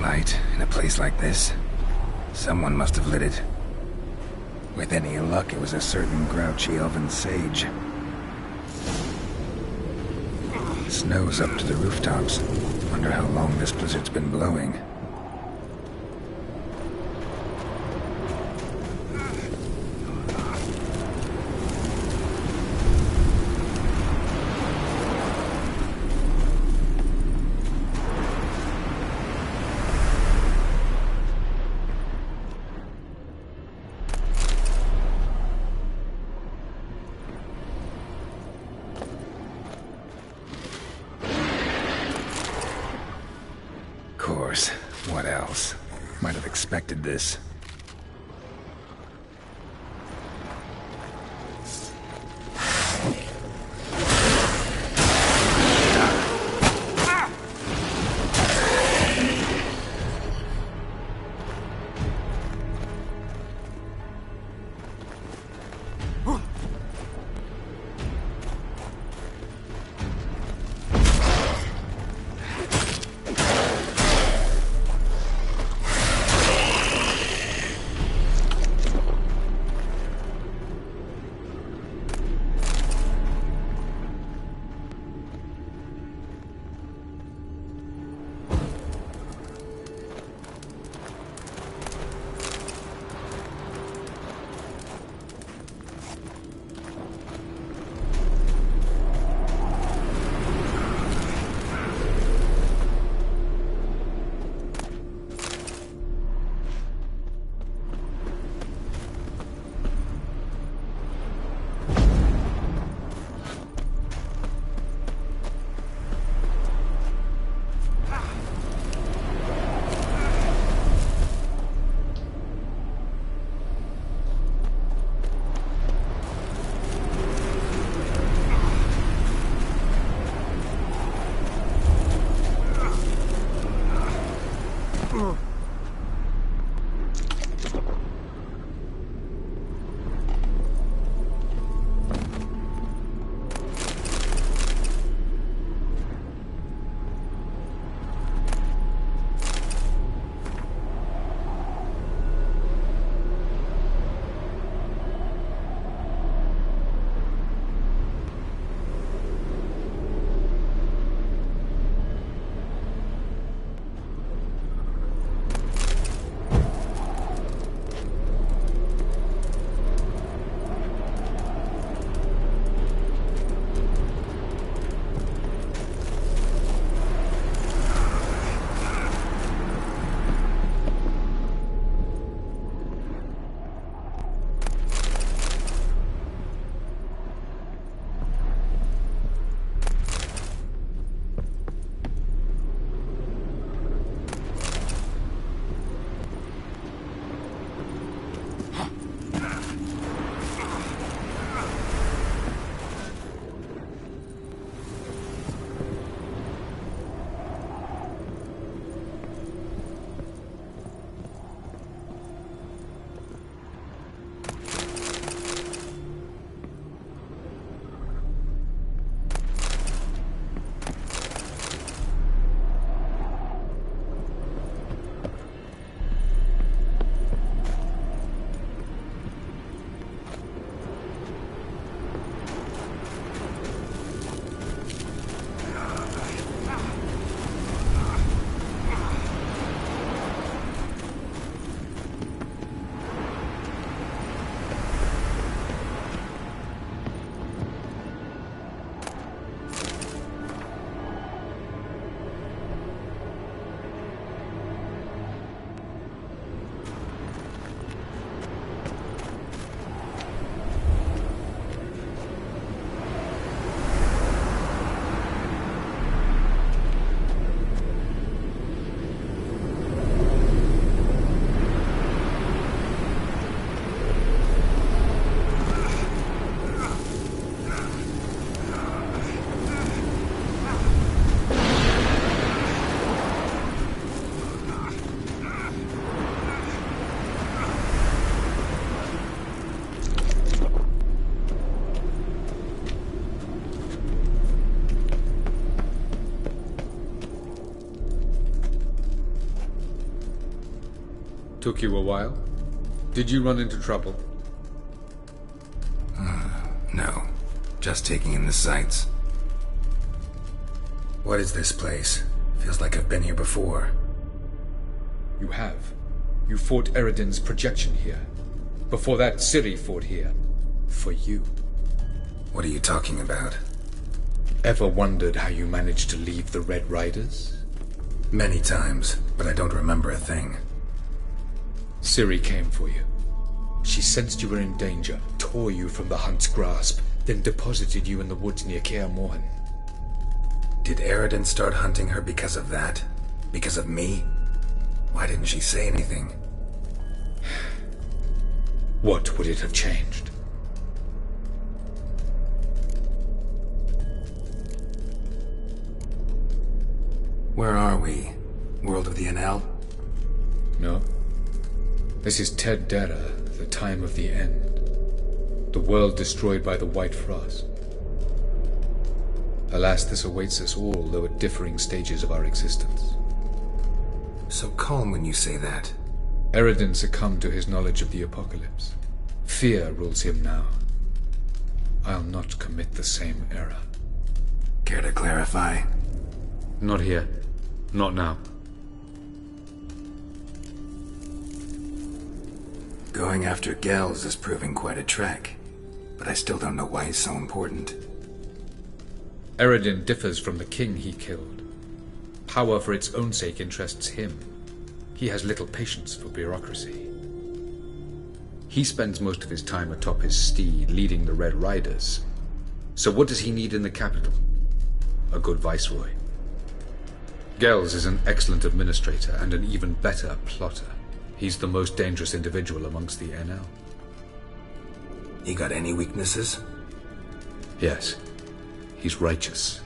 Light in a place like this? Someone must have lit it. With any luck, it was a certain grouchy elven sage. Snow's up to the rooftops. Wonder how long this blizzard's been blowing. What else? Might have expected this. Took you a while? Did you run into trouble? No. Just taking in the sights. What is this place? Feels like I've been here before. You have. You fought Eredin's projection here. Before that, Ciri fought here. For you. What are you talking about? Ever wondered how you managed to leave the Red Riders? Many times, but I don't remember a thing. Ciri came for you. She sensed you were in danger, tore you from the Hunt's grasp, then deposited you in the woods near Kaer Morhen. Did Eredin start hunting her because of that? Because of me? Why didn't she say anything? What would it have changed? Where are we? World of the Enel? No. This is Ted Dera, the time of the end. The world destroyed by the White Frost. Alas, this awaits us all, though at differing stages of our existence. So calm when you say that. Eredin succumbed to his knowledge of the apocalypse. Fear rules him now. I'll not commit the same error. Care to clarify? Not here. Not now. Going after Gels is proving quite a trek, but I still don't know why he's so important. Eredin differs from the king he killed. Power for its own sake interests him. He has little patience for bureaucracy. He spends most of his time atop his steed, leading the Red Riders. So what does he need in the capital? A good viceroy. Gels is an excellent administrator and an even better plotter. He's the most dangerous individual amongst the Enel. He got any weaknesses? Yes. He's righteous.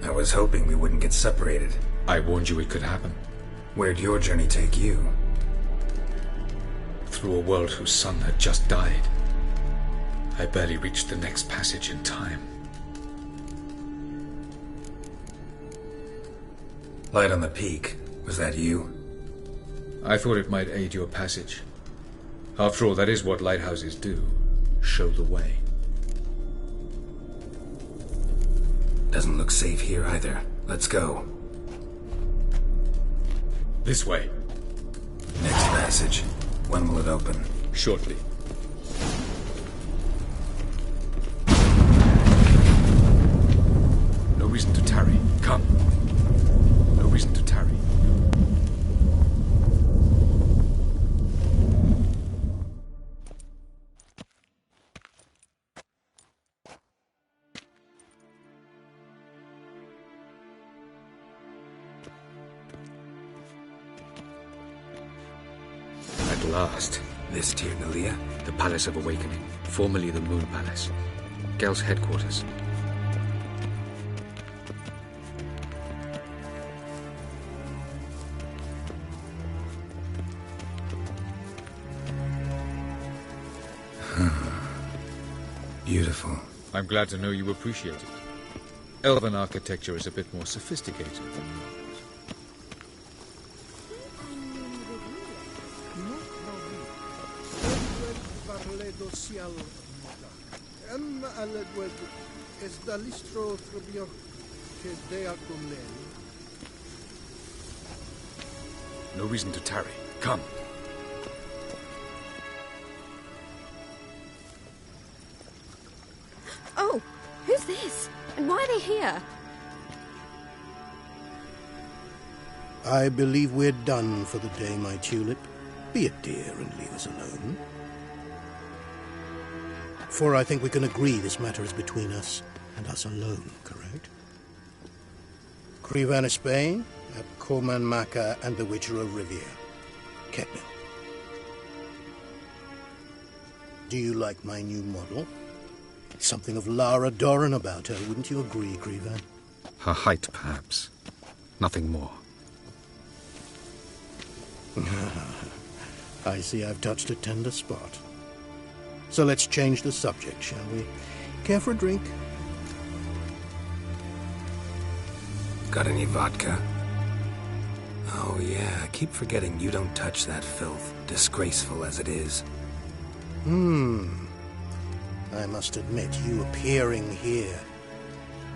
I was hoping we wouldn't get separated. I warned you it could happen. Where'd your journey take you? Through a world whose son had just died. I barely reached the next passage in time. Light on the peak. Was that you? I thought it might aid your passage. After all, that is what lighthouses do. Show the way. Doesn't look safe here either. Let's go. This way. Next passage. When will it open? Shortly. No reason to tarry. Come. No reason to tarry. At last. This Tir Nalia? The Palace of Awakening, formerly the Moon Palace. Gel's headquarters. Beautiful. I'm glad to know you appreciate it. Elven architecture is a bit more sophisticated than yours. No reason to tarry. Come. Oh, who's this? And why are they here? I believe we're done for the day, my tulip. Be a dear and leave us alone. For I think we can agree this matter is between us and us alone, correct? Krivan Spain, at Corman Maka and the Witcher of Rivia. Ketmil. Do you like my new model? Something of Lara Doran about her, wouldn't you agree, Griever? Her height, perhaps. Nothing more. I see I've touched a tender spot. So let's change the subject, shall we? Care for a drink? Got any vodka? Oh yeah, I keep forgetting you don't touch that filth, disgraceful as it is. I must admit, you appearing here,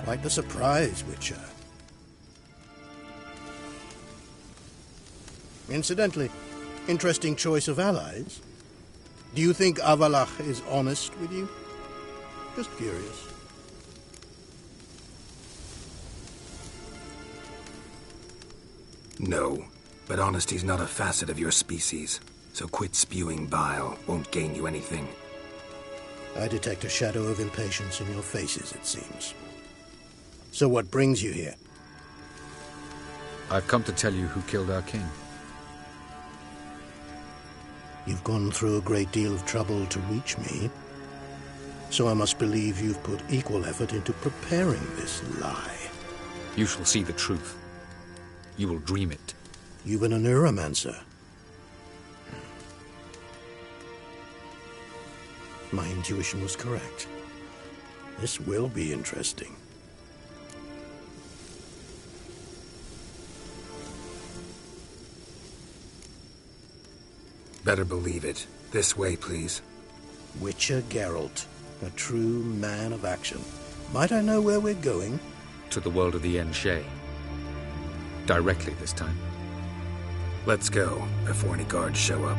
quite the surprise, Witcher. Incidentally, interesting choice of allies. Do you think Avallac'h is honest with you? Just curious. No, but honesty's not a facet of your species, so quit spewing bile. Won't gain you anything. I detect a shadow of impatience in your faces, it seems. So what brings you here? I've come to tell you who killed our king. You've gone through a great deal of trouble to reach me, so I must believe you've put equal effort into preparing this lie. You shall see the truth. You will dream it. You've been a neuromancer. My intuition was correct. This will be interesting. Better believe it. This way, please. Witcher Geralt, a true man of action. Might I know where we're going? To the world of the Enshe. Directly this time. Let's go, before any guards show up.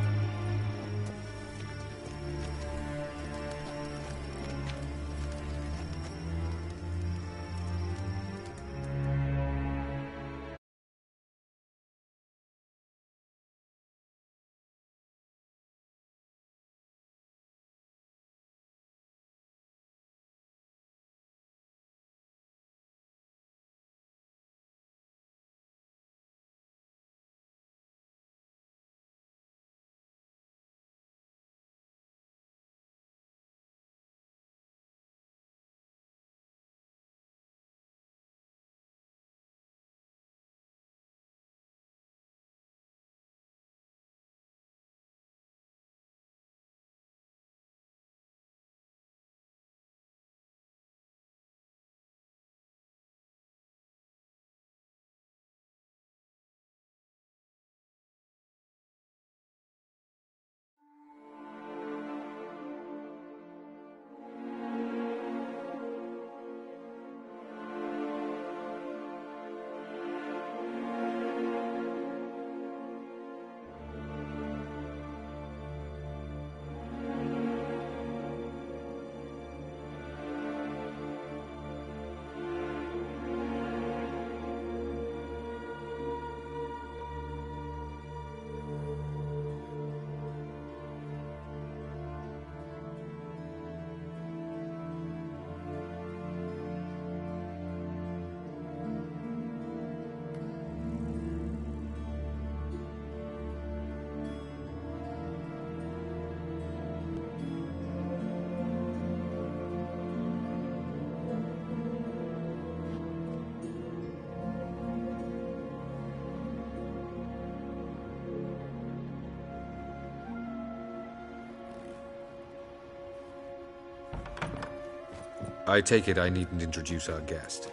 I take it I needn't introduce our guest.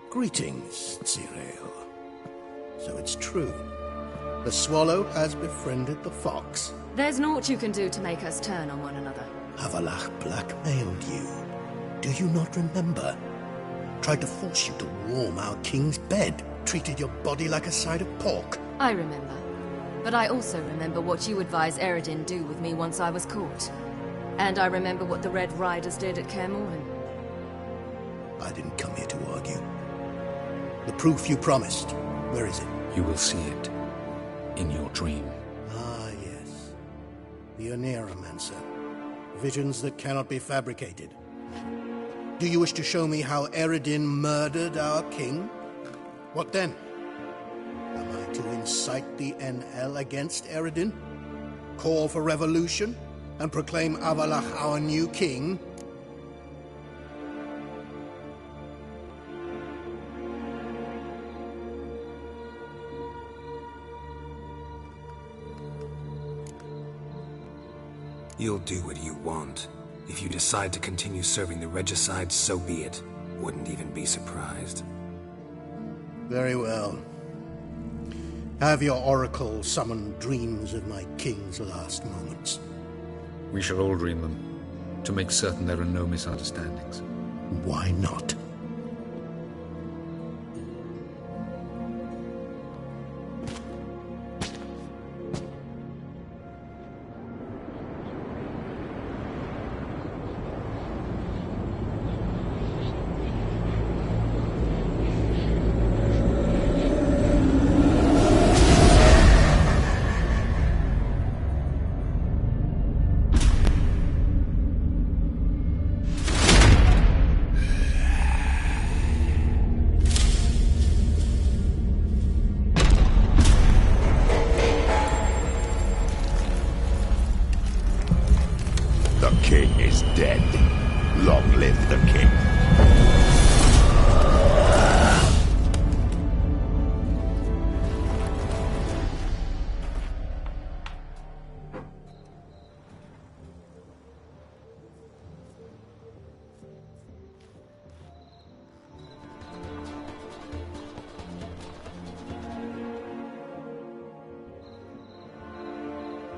Greetings, Cyril. So it's true. The swallow has befriended the fox. There's naught you can do to make us turn on one another. Avallac'h blackmailed you. Do you not remember? Tried to force you to warm our king's bed. Treated your body like a side of pork. I remember. But I also remember what you advised Eredin do with me once I was caught. And I remember what the Red Riders did at Kaer Morhen. I didn't come here to argue. The proof you promised, where is it? You will see it. In your dream. Ah, yes. The Oneiromancer. Visions that cannot be fabricated. Do you wish to show me how Eredin murdered our king? What then? Am I to incite the NL against Eredin? Call for revolution? and proclaim Avallac'h our new king? You'll do what you want. If you decide to continue serving the regicide, so be it. Wouldn't even be surprised. Very well. Have your oracle summon dreams of my king's last moments. We shall all dream them, to make certain there are no misunderstandings. Why not?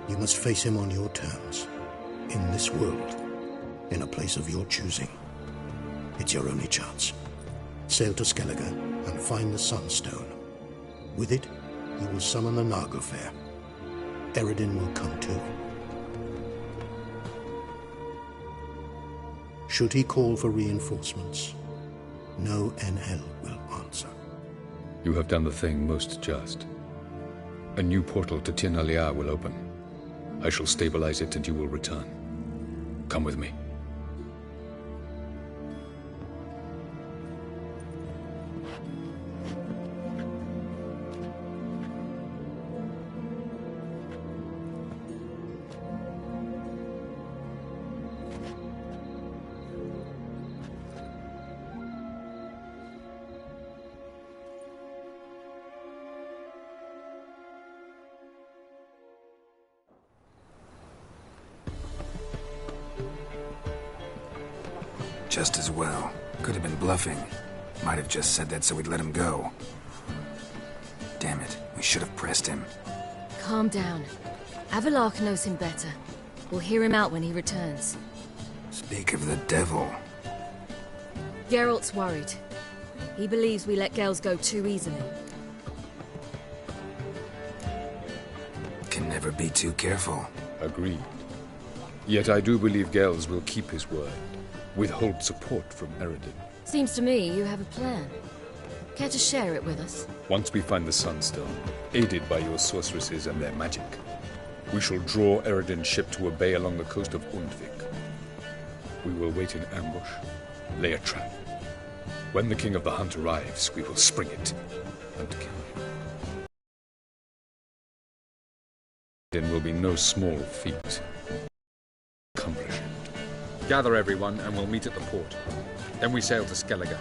You must face him on your terms, in this world, in a place of your choosing. It's your only chance. Sail to Skellige and find the Sunstone. With it, you will summon the Nagelfare. Eredin will come too. Should he call for reinforcements, no Enhel will answer. You have done the thing most just. A new portal to Tir na Liar will open. I shall stabilize it and you will return. Come with me. Just as well. Could have been bluffing. Might have just said that so we'd let him go. Damn it, we should have pressed him. Calm down. Avallac'h knows him better. We'll hear him out when he returns. Speak of the devil. Geralt's worried. He believes we let Gels go too easily. Can never be too careful. Agreed. Yet I do believe Gels will keep his word. Withhold support from Eredin. Seems to me you have a plan. Care to share it with us? Once we find the Sunstone, aided by your sorceresses and their magic, we shall draw Eredin's ship to a bay along the coast of Undvik. We will wait in ambush, lay a trap. When the King of the Hunt arrives, we will spring it and kill him. Eredin will be no small feat. Accomplish it. Gather everyone, and we'll meet at the port. Then we sail to Skellige.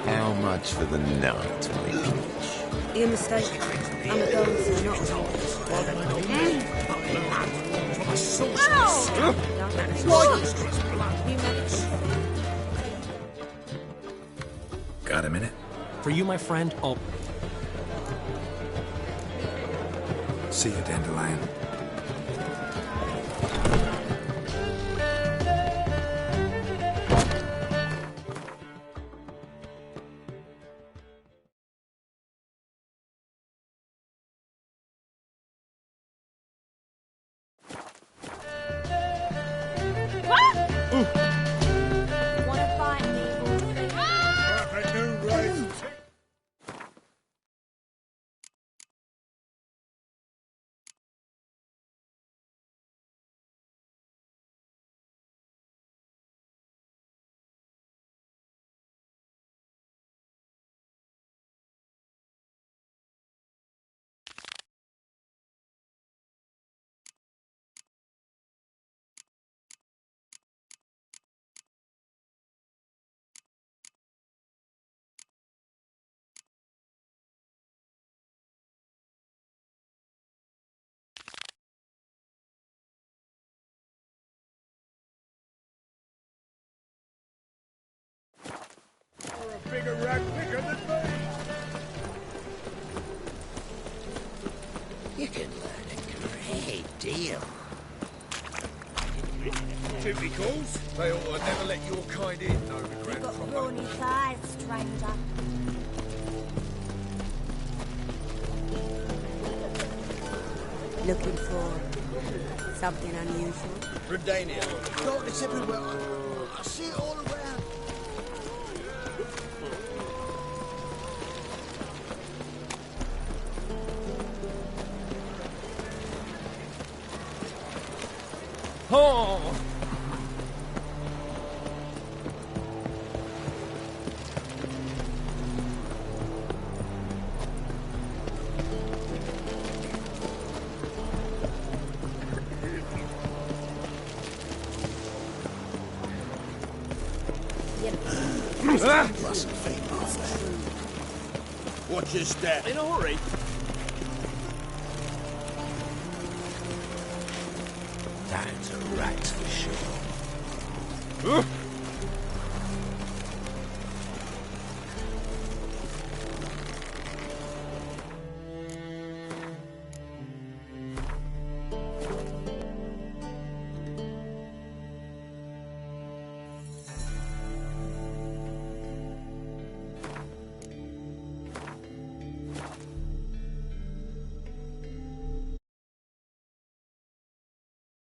How much for the night, my peach? You're mistaken. I'm a dancer, not a Got a minute? For you, my friend, I'll... See you, Dandelion. Wanna fight me? You're a bigger rag picker than me. You can learn a great deal. Typicals. They ought to never let your kind in, no regret Got from brawny thighs, stranger. Looking for something unusual? Redania. Darkness everywhere. I see it all around. Oh! Watch your step. In a hurry. That's a rat for sure.